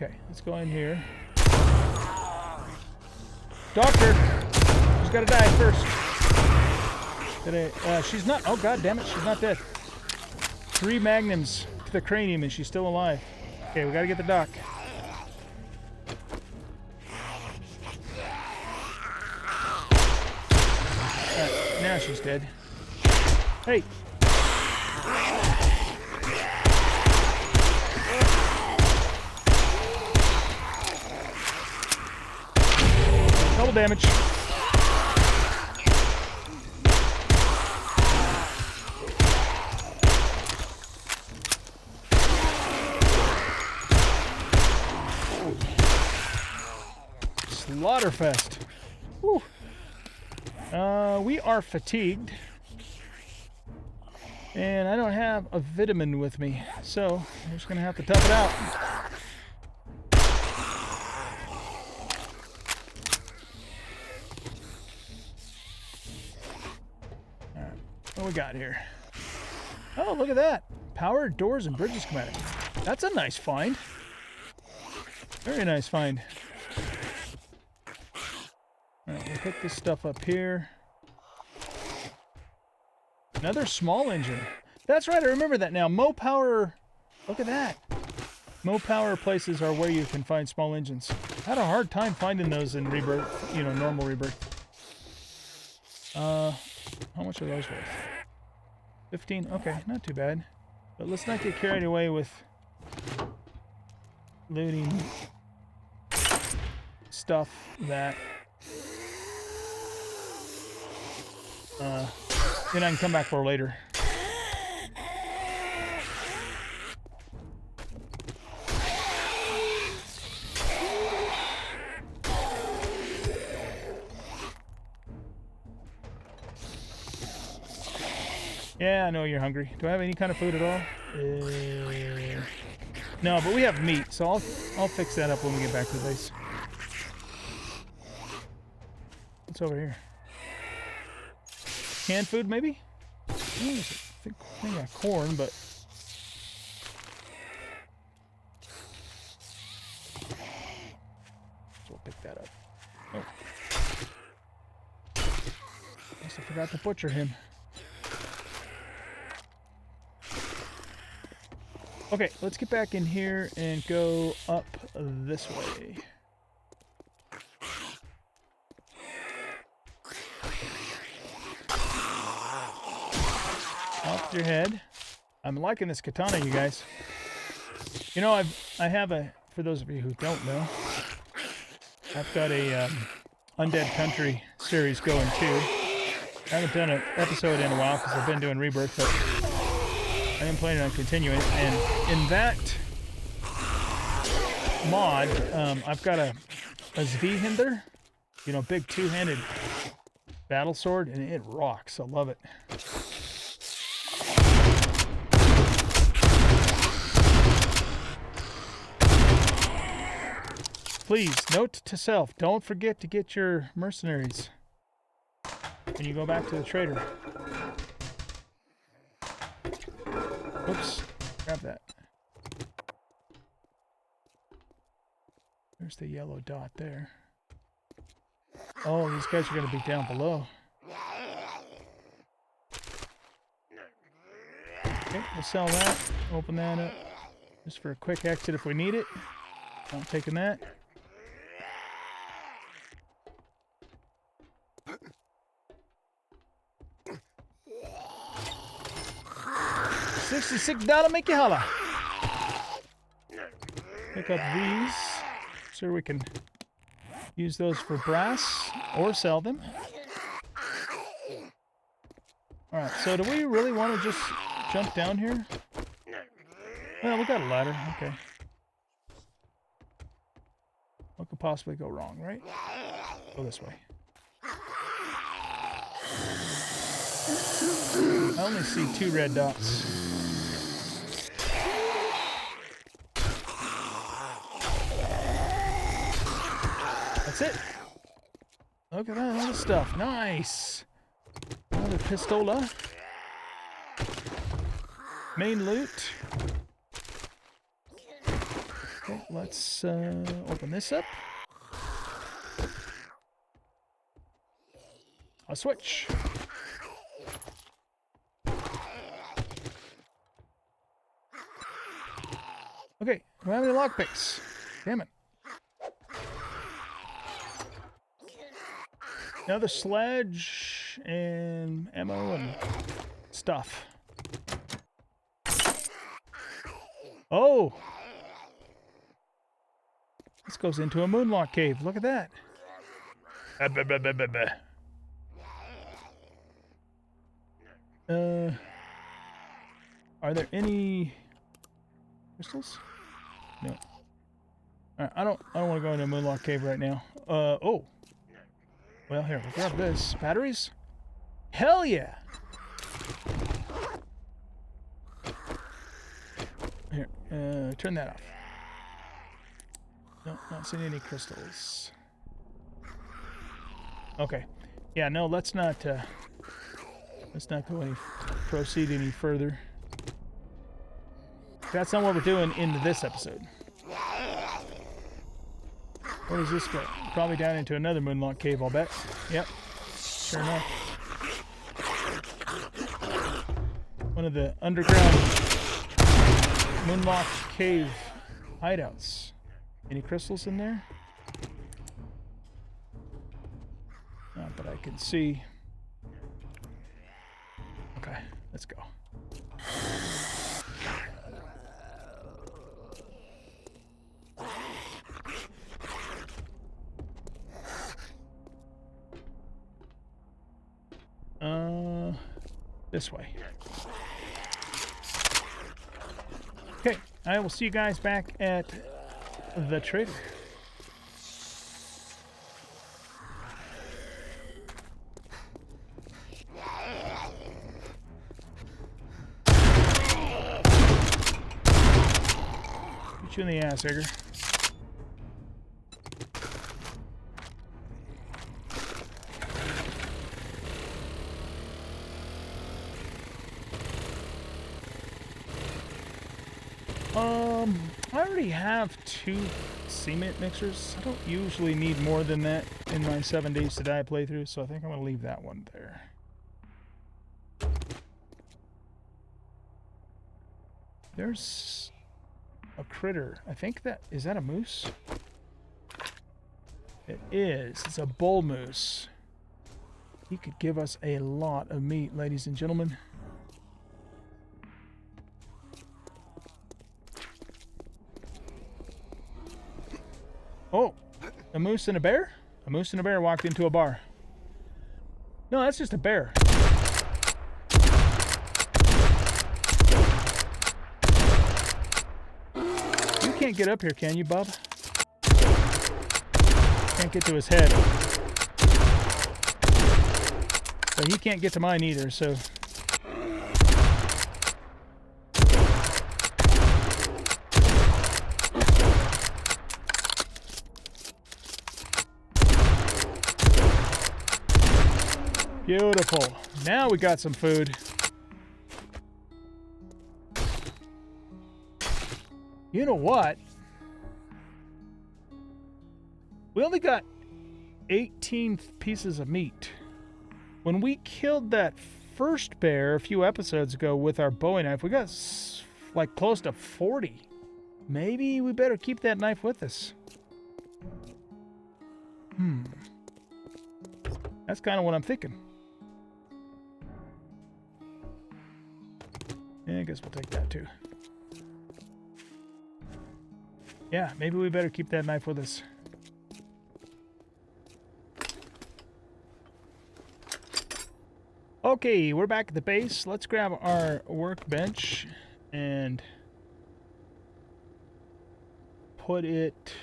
Okay, let's go in here. Doctor! She's gotta die first. She's not... Oh, god damn it, she's not dead. 3 magnums to the cranium and she's still alive. Okay, we gotta get the doc. Now she's dead. Hey! Double damage. Slaughterfest. Whew. We are fatigued. And I don't have a vitamin with me, so I'm just gonna have to tough it out. Alright, what we got here? Oh, look at that. Powered doors and bridges schematic. That's a nice find. Very nice find. Alright, we'll pick this stuff up here. Another small engine. That's right, I remember that now. Mo power. Look at that. Mo power places are where you can find small engines. I had a hard time finding those in Rebirth, you know, normal Rebirth. How much are those worth? 15? Okay, not too bad. But let's not get carried away with looting stuff that then I can come back for later. Yeah, I know you're hungry. Do I have any kind of food at all? No, but we have meat, so I'll fix that up when we get back to the base. What's over here? Canned food, maybe? I think I got corn, but... So we'll pick that up. Oh. Guess I forgot to butcher him. Okay, let's get back in here and go up this way. Off your head. I'm liking this katana, you guys. You know, I have a, for those of you who don't know, I've got a Undead Country series going too. I haven't done an episode in a while because I've been doing Rebirth, but I am planning on continuing. And in that mod, I've got a Zvihinder, you know, big two-handed battle sword, and it rocks. I love it. Please, note to self, don't forget to get your mercenaries when you go back to the trader. Oops, grab that. There's the yellow dot there. Oh, these guys are going to be down below. Okay, we'll sell that. Open that up. Just for a quick exit if we need it. Not taking that. $66 make you holla. Pick up these. So we can use those for brass or sell them. Alright, so do we really want to just jump down here? Well, we got a ladder. Okay. What could possibly go wrong, right? Go this way. I only see 2 red dots. That's it. Look at that other stuff. Nice. Another pistola. Main loot. Okay, let's open this up. I'll switch. Okay, do I have any lockpicks? Damn it. Another sledge and ammo and stuff. Oh! This goes into a Moonlock cave. Look at that. Are there any crystals? No. Alright, I don't want to go into a Moonlock cave right now. Oh. Well, here, we'll grab this. Batteries? Hell yeah! Here, turn that off. No, not seeing any crystals. Okay. Yeah, no, let's not go proceed any further. That's not what we're doing in this episode. Where does this go? Probably down into another Moonlock cave, I'll bet. Yep. Sure enough. One of the underground Moonlock cave hideouts. Any crystals in there? Not that I can see. Okay, let's go. This way. Okay, I will see you guys back at the trader. Shoot you in the ass, Edgar. I already have 2 cement mixers. I don't usually need more than that in my 7 Days to Die playthrough, so I think I'm going to leave that one there. There's a critter. I think that... Is that a moose? It is. It's a bull moose. He could give us a lot of meat, ladies and gentlemen. Oh, a moose and a bear? A moose and a bear walked into a bar. No, that's just a bear. You can't get up here, can you, bub? Can't get to his head. But he can't get to mine either, so... Beautiful. Now we got some food. You know what? We only got 18 pieces of meat. When we killed that first bear a few episodes ago with our Bowie knife. We got like close to 40. Maybe we better keep that knife with us. That's kind of what I'm thinking. Yeah, I guess we'll take that too. Yeah, maybe we better keep that knife with us. Okay, we're back at the base. Let's grab our workbench and put it...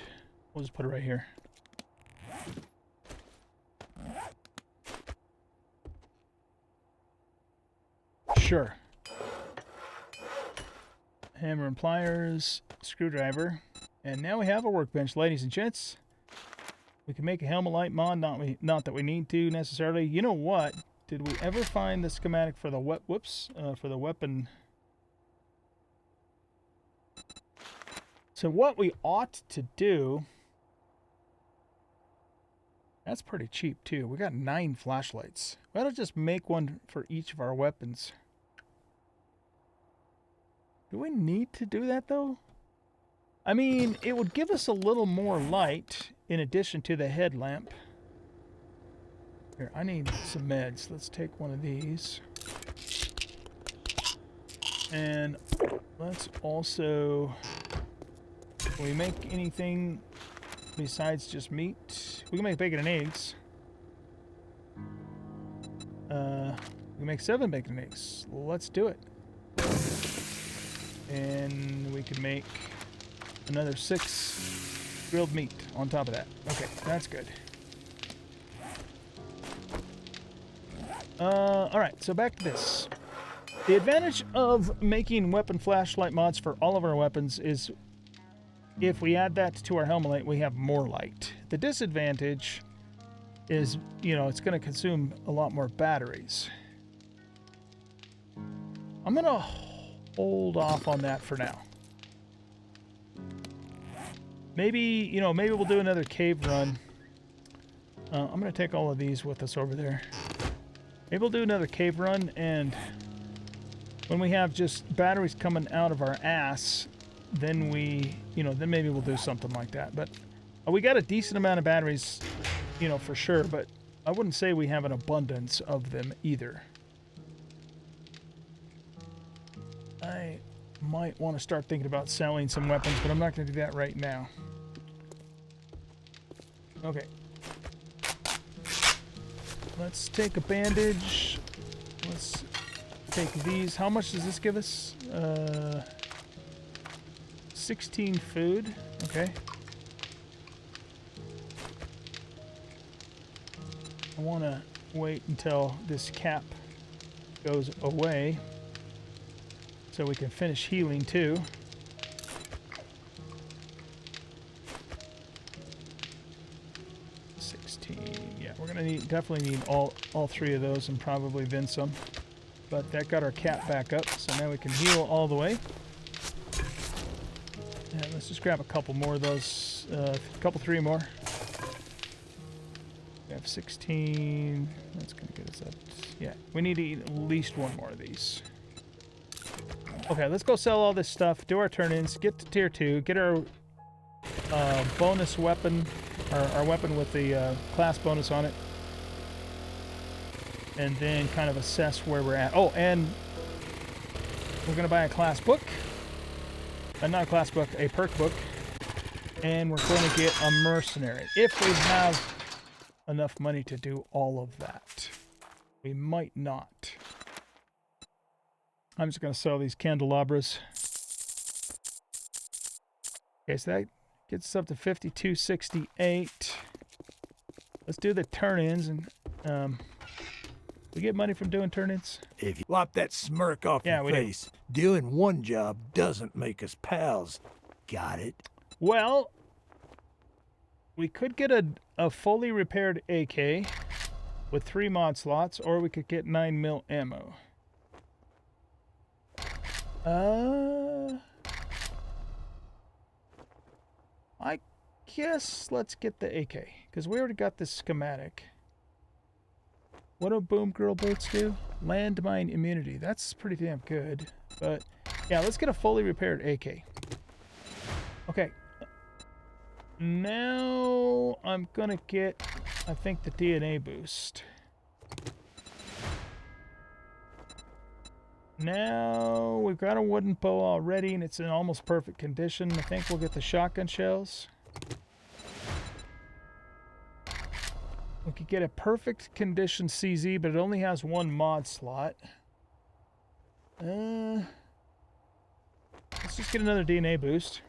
We'll just put it right here. Sure. Hammer and pliers, screwdriver, and now we have a workbench, ladies and gents. We can make a helmet light mod, not that we need to necessarily. You know what? Did we ever find the schematic for the for the weapon? So what we ought to do... That's pretty cheap too. We got 9 flashlights. Why don't just make one for each of our weapons? Do we need to do that though? I mean, it would give us a little more light in addition to the headlamp. Here, I need some meds. Let's take one of these. And let's also... Can we make anything besides just meat? We can make bacon and eggs. We can make 7 bacon and eggs. Let's do it. And we can make another 6 grilled meat on top of that. Okay, that's good. Alright, so back to this. The advantage of making weapon flashlight mods for all of our weapons is if we add that to our helmet light, we have more light. The disadvantage is, you know, it's going to consume a lot more batteries. I'm going to hold off on that for now. Maybe, you know, maybe we'll do another cave run. I'm going to take all of these with us over there. Maybe we'll do another cave run, and when we have just batteries coming out of our ass, then we, you know, then maybe we'll do something like that. But we got a decent amount of batteries, you know, for sure, but I wouldn't say we have an abundance of them either. I might want to start thinking about selling some weapons, but I'm not going to do that right now. Okay. Let's take a bandage. Let's take these. How much does this give us? 16 food. Okay. I want to wait until this cap goes away so we can finish healing too. Yeah, we're gonna definitely need all 3 of those and probably then some. But that got our cap back up, so now we can heal all the way. And let's just grab a couple more of those, couple 3 more. We have 16. That's gonna get us up. Yeah, we need to eat at least 1 more of these. Okay, let's go sell all this stuff, do our turn-ins, get to tier 2, get our bonus weapon, our weapon with the class bonus on it, and then kind of assess where we're at. Oh, and we're going to buy a class book, not a class book, a perk book, and we're going to get a mercenary, if we have enough money to do all of that. We might not. I'm just going to sell these candelabras. Okay, so that gets us up to 5268. Let's do the turn-ins, and we get money from doing turn-ins. If you wipe that smirk off your face, doing one job doesn't make us pals. Got it? Well, we could get a fully repaired AK with 3 mod slots, or we could get 9mm ammo. I guess let's get the AK, because we already got this schematic. What do boom girl boots do? Landmine immunity. That's pretty damn good. But yeah, let's get a fully repaired AK. Okay. Now I'm gonna get, I think, the DNA boost. Now we've got a wooden bow already, and it's in almost perfect condition. I think we'll get the shotgun shells. We could get a perfect condition CZ, but it only has one mod slot. Let's just get another DNA boost.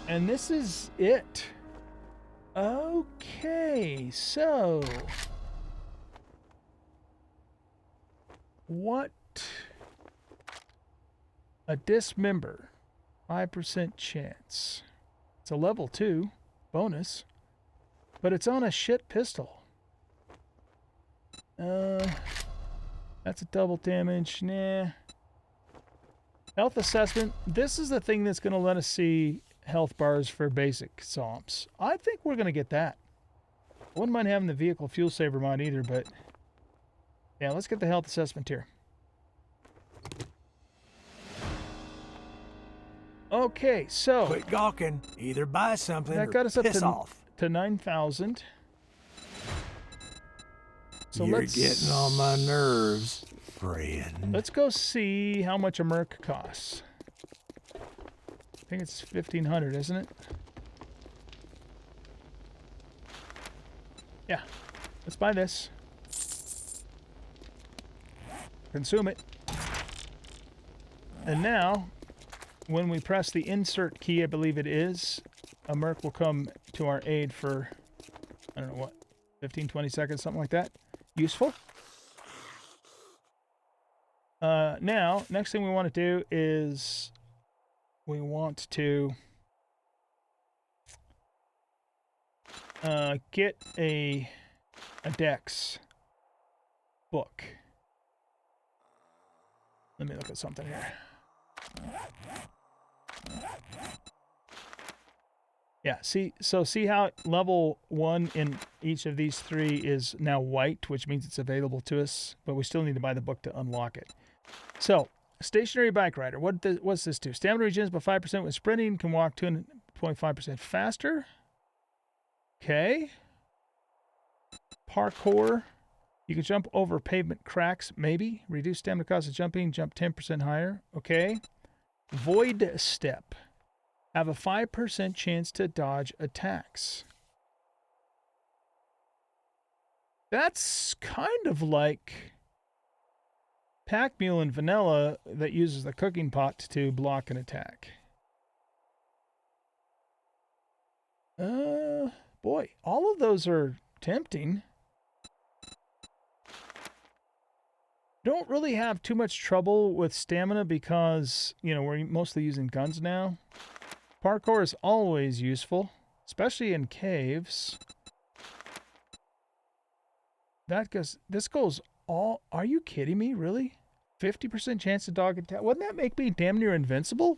And this is it. Okay, so what? A dismember. 5% chance. It's a level 2 bonus. But it's on a shit pistol. That's a double damage. Nah. Health assessment. This is the thing that's going to let us see health bars for basic SOMs. I think we're going to get that. I wouldn't mind having the vehicle fuel saver mod either, but yeah, let's get the health assessment here. Okay, so quit gawking. Either buy something that or got us up piss off. to 9,000. So You're getting on my nerves, friend. Let's go see how much a Merc costs. I think it's 1,500, isn't it? Yeah. Let's buy this. Consume it. And now, when we press the insert key, I believe it is, a Merc will come to our aid for, I don't know what, 15, 20 seconds, something like that. Useful. Now, next thing we want to do is we want to get a Dex book. Let me look at something here. Yeah, see how level 1 in each of these 3 is now white, which means it's available to us, but we still need to buy the book to unlock it. So, stationary bike rider. What's this do? Stamina regens by 5% when sprinting, can walk 2.5% faster. Okay. Parkour. You can jump over pavement cracks, maybe. Reduce stamina cost of jumping, jump 10% higher. Okay. Void step. Have a 5% chance to dodge attacks. That's kind of like Pack Mule in vanilla that uses the cooking pot to block an attack. Boy, all of those are tempting. Don't really have too much trouble with stamina because, you know, we're mostly using guns now. Parkour is always useful, especially in caves. This goes all, are you kidding me, really? 50% chance to dodge attack. Wouldn't that make me damn near invincible?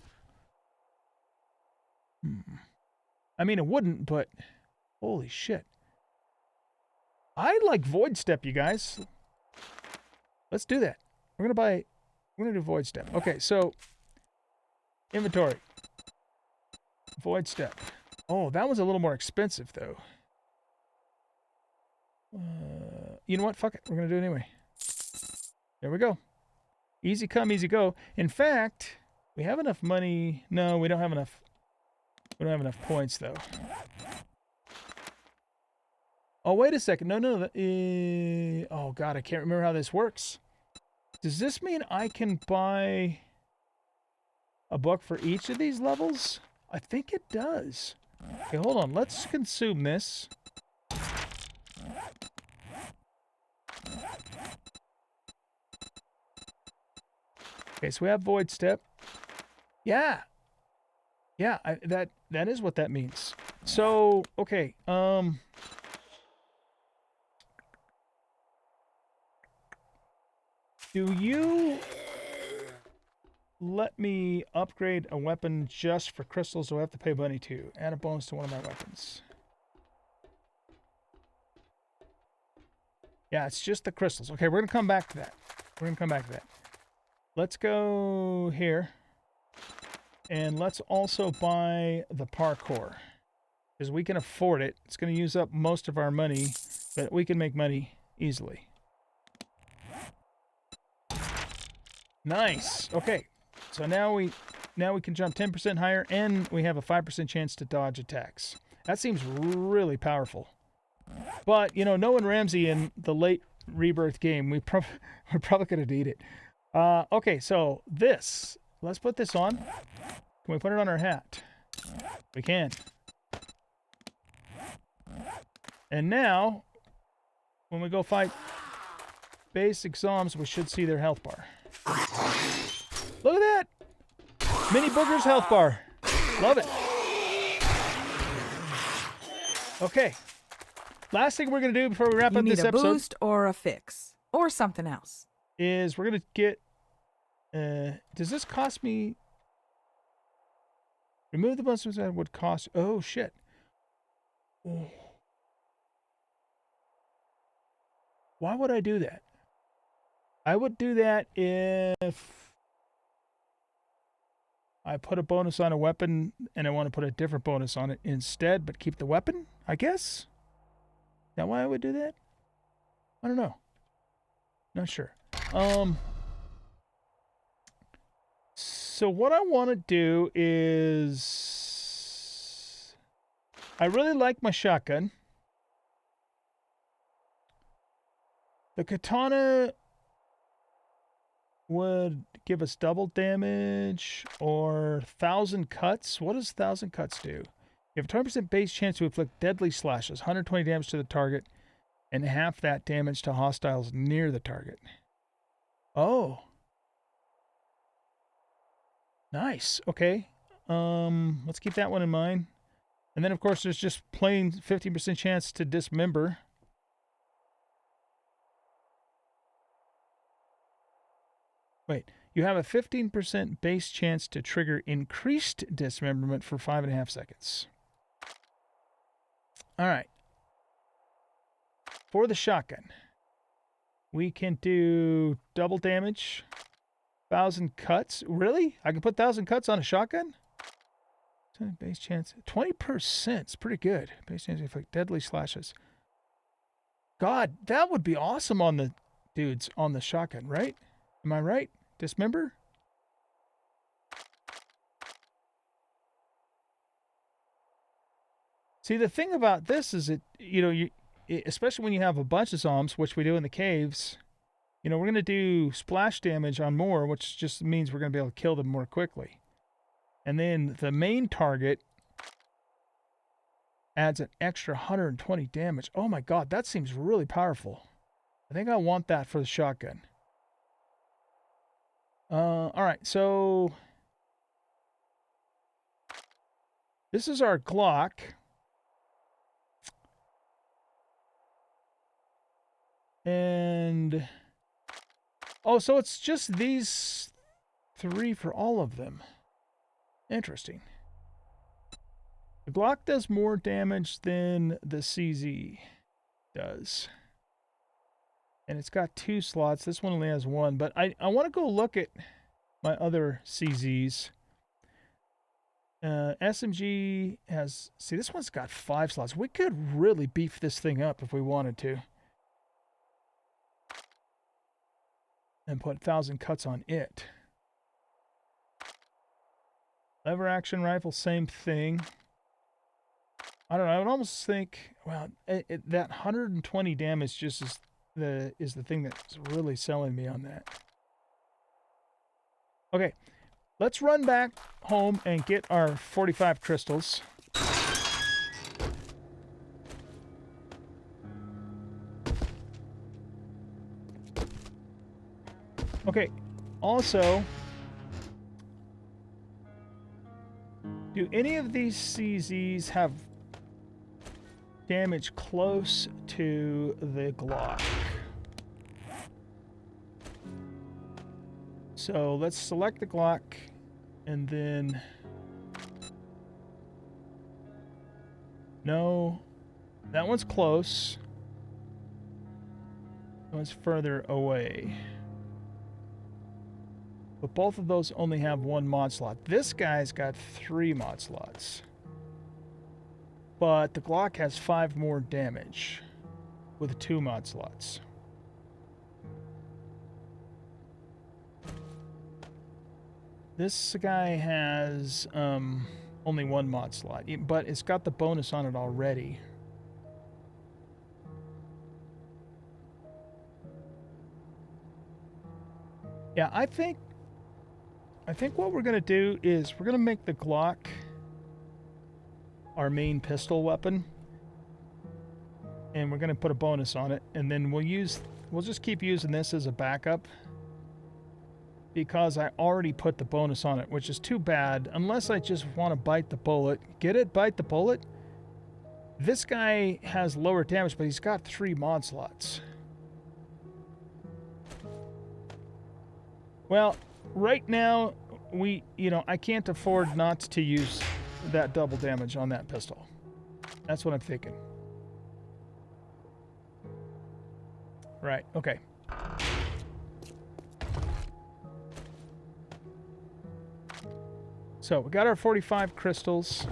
I mean, it wouldn't, but holy shit. I like Void Step, you guys. Let's do that. We're gonna do Void Step. Okay, so inventory. Void Step. Oh, that was a little more expensive, though. You know what? Fuck it. We're going to do it anyway. There we go. Easy come, easy go. In fact, we have enough money. No, we don't have enough. We don't have enough points, though. Oh, wait a second. No. Oh, God. I can't remember how this works. Does this mean I can buy a book for each of these levels? I think it does. Okay, hold on. Let's consume this. Okay, so we have Void Step. Yeah. Yeah, that is what that means. So, okay. Do you let me upgrade a weapon just for crystals, or do I have to pay money too? Add a bonus to one of my weapons. Yeah, it's just the crystals. Okay, we're going to come back to that. We're going to come back to that. Let's go here. And let's also buy the parkour. Because we can afford it. It's going to use up most of our money, but we can make money easily. Nice. Okay. So now we can jump 10% higher, and we have a 5% chance to dodge attacks. That seems really powerful. But, you know, knowing Ramsey in the late Rebirth game, we're probably going to need it. Okay, so this. Let's put this on. Can we put it on our hat? We can. And now, when we go fight basic zombies, we should see their health bar. Look at that! Mini Booger's health bar. Love it. Okay. Last thing we're going to do before we wrap up this episode. You need a boost or a fix. Or something else. Is we're going to get... does this cost me... Remove the buttons that would cost... Oh, shit. Oh. Why would I do that? I would do that if I put a bonus on a weapon and I want to put a different bonus on it instead, but keep the weapon, I guess? Is that why I would do that? I don't know. Not sure. So what I want to do is... I really like my shotgun. The katana would give us double damage or 1,000 cuts. What does 1,000 cuts do? You have a 20% base chance to inflict deadly slashes, 120 damage to the target, and half that damage to hostiles near the target. Oh. Nice. Okay. Let's keep that one in mind. And then, of course, there's just plain 15% chance to dismember. Wait, you have a 15% base chance to trigger increased dismemberment for 5.5 seconds. All right. For the shotgun, we can do double damage, 1,000 cuts. Really? I can put 1,000 cuts on a shotgun? Base chance, 20%. It's pretty good. Base chance to inflict deadly slashes. God, that would be awesome on the dudes on the shotgun, right? Am I right? Dismember? See, the thing about this is that, you know, especially when you have a bunch of zombies, which we do in the caves, you know, we're going to do splash damage on more, which just means we're going to be able to kill them more quickly. And then the main target adds an extra 120 damage. Oh my God, that seems really powerful. I think I want that for the shotgun. All right, so this is our Glock. And oh, so it's just these 3 for all of them. Interesting. The Glock does more damage than the CZ does. And it's got 2 slots. This one only has 1. But I want to go look at my other CZs. SMG has... See, this one's got 5 slots. We could really beef this thing up if we wanted to. And put 1,000 cuts on it. Lever action rifle, same thing. I don't know. I would almost think, well, that 120 damage just is the thing that's really selling me on that. Okay, let's run back home and get our 45 crystals. Okay, also, do any of these CZs have damage close to the Glock? So let's select the Glock and then... No, that one's close. was further away. But both of those only have 1 mod slot. This guy's got 3 mod slots. But the Glock has 5 more damage with 2 mod slots. This guy has only 1 mod slot, but it's got the bonus on it already. Yeah, I think what we're going to do is we're going to make the Glock our main pistol weapon. And we're going to put a bonus on it, and then we'll just keep using this as a backup. Because I already put the bonus on it, which is too bad, unless I just want to bite the bullet. Get it? Bite the bullet? This guy has lower damage, but he's got 3 mod slots. Well, right now, I can't afford not to use that double damage on that pistol. That's what I'm thinking. Right, okay. So we got our 45 crystals.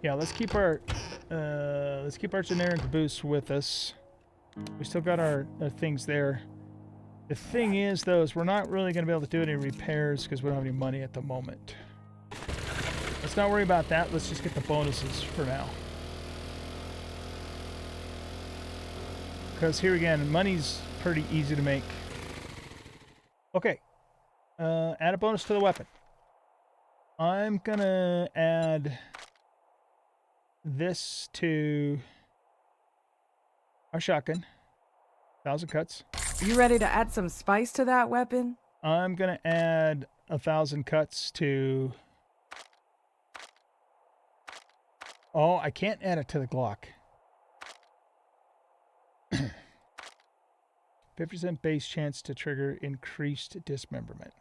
Yeah, let's keep our generic boost with us. We still got our things there. The thing is, though, is we're not really going to be able to do any repairs because we don't have any money at the moment. Let's not worry about that. Let's just get the bonuses for now. Because here again, money's pretty easy to make. Okay, add a bonus to the weapon. I'm gonna add this to our shotgun. 1,000 cuts. You ready to add some spice to that weapon? I'm gonna add 1,000 cuts to... Oh, I can't add it to the Glock. 50% base chance to trigger increased dismemberment.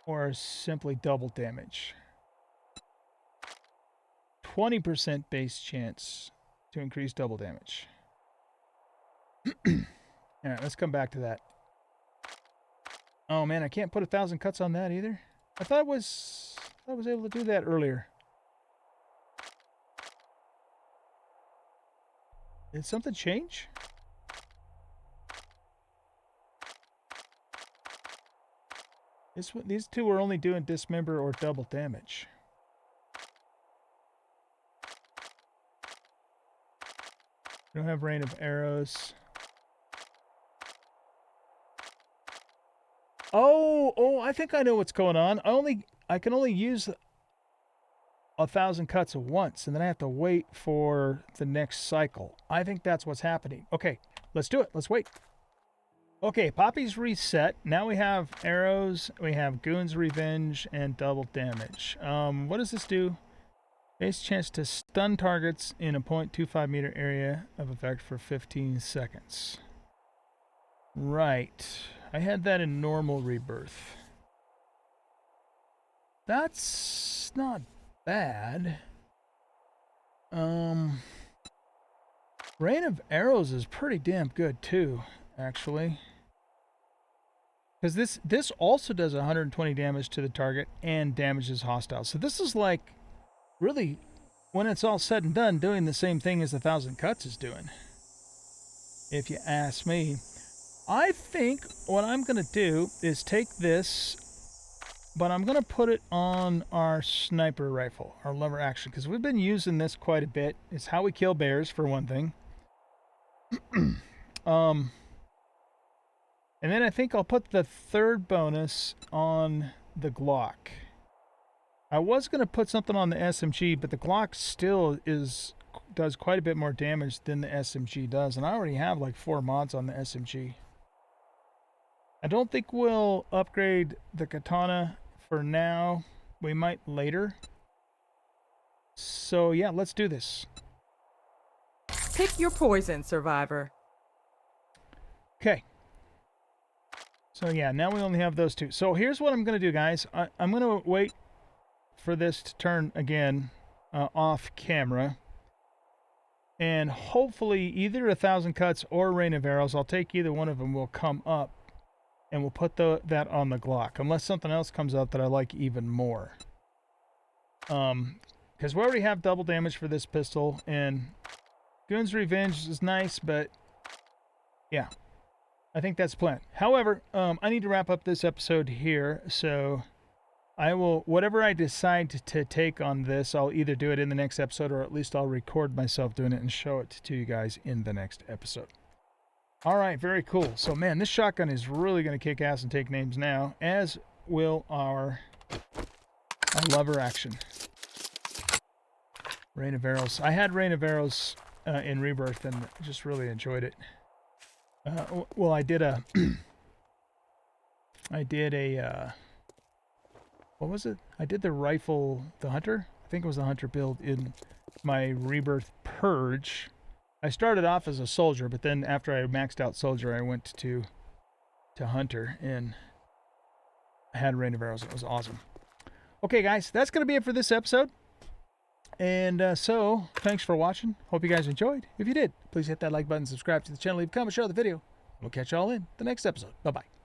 Or simply double damage. 20% base chance to increase double damage. Alright, let's come back to that. Oh man, I can't put 1,000 cuts on that either. I thought I was able to do that earlier. Did something change? These two are only doing dismember or double damage. We don't have rain of arrows. Oh, I think I know what's going on. I can only use 1,000 cuts at once, and then I have to wait for the next cycle. I think that's what's happening. Okay, let's do it. Let's wait. Okay, Poppy's reset. Now we have arrows, we have Goon's Revenge, and double damage. What does this do? Base chance to stun targets in a 0.25 meter area of effect for 15 seconds. Right. I had that in normal rebirth. That's not bad. Rain of Arrows is pretty damn good too, actually. Because this also does 120 damage to the target and damages hostiles. So this is like, really, when it's all said and done, doing the same thing as 1,000 cuts is doing. If you ask me. I think what I'm going to do is take this, but I'm going to put it on our sniper rifle, our lever action, because we've been using this quite a bit. It's how we kill bears, for one thing. And then I think I'll put the third bonus on the Glock. I was going to put something on the SMG, but the Glock still does quite a bit more damage than the SMG does, and I already have like 4 mods on the SMG. I don't think we'll upgrade the katana for now. We might later. So yeah, let's do this. Pick your poison, survivor. Okay. So yeah, now we only have those 2. So here's what I'm going to do, guys. I'm going to wait for this to turn again off camera. And hopefully either 1,000 cuts or rain of arrows, I'll take either one of them, will come up. And we'll put that on the Glock. Unless something else comes up that I like even more. Because we already have double damage for this pistol. And Goon's Revenge is nice, but yeah. I think that's the plan. However, I need to wrap up this episode here. So I will, whatever I decide to take on this, I'll either do it in the next episode or at least I'll record myself doing it and show it to you guys in the next episode. All right, very cool. So, man, this shotgun is really going to kick ass and take names now, as will our lever action. Rain of Arrows. I had Rain of Arrows in Rebirth and just really enjoyed it. Well, I did a... what was it? I did the rifle, the Hunter? I think it was the Hunter build in my Rebirth Purge. I started off as a soldier, but then after I maxed out soldier, I went to Hunter, and I had Rain of Arrows. It was awesome. Okay, guys, that's going to be it for this episode. And so, thanks for watching. Hope you guys enjoyed. If you did, please hit that like button, subscribe to the channel, leave a comment, share the video. We'll catch y'all in the next episode. Bye-bye.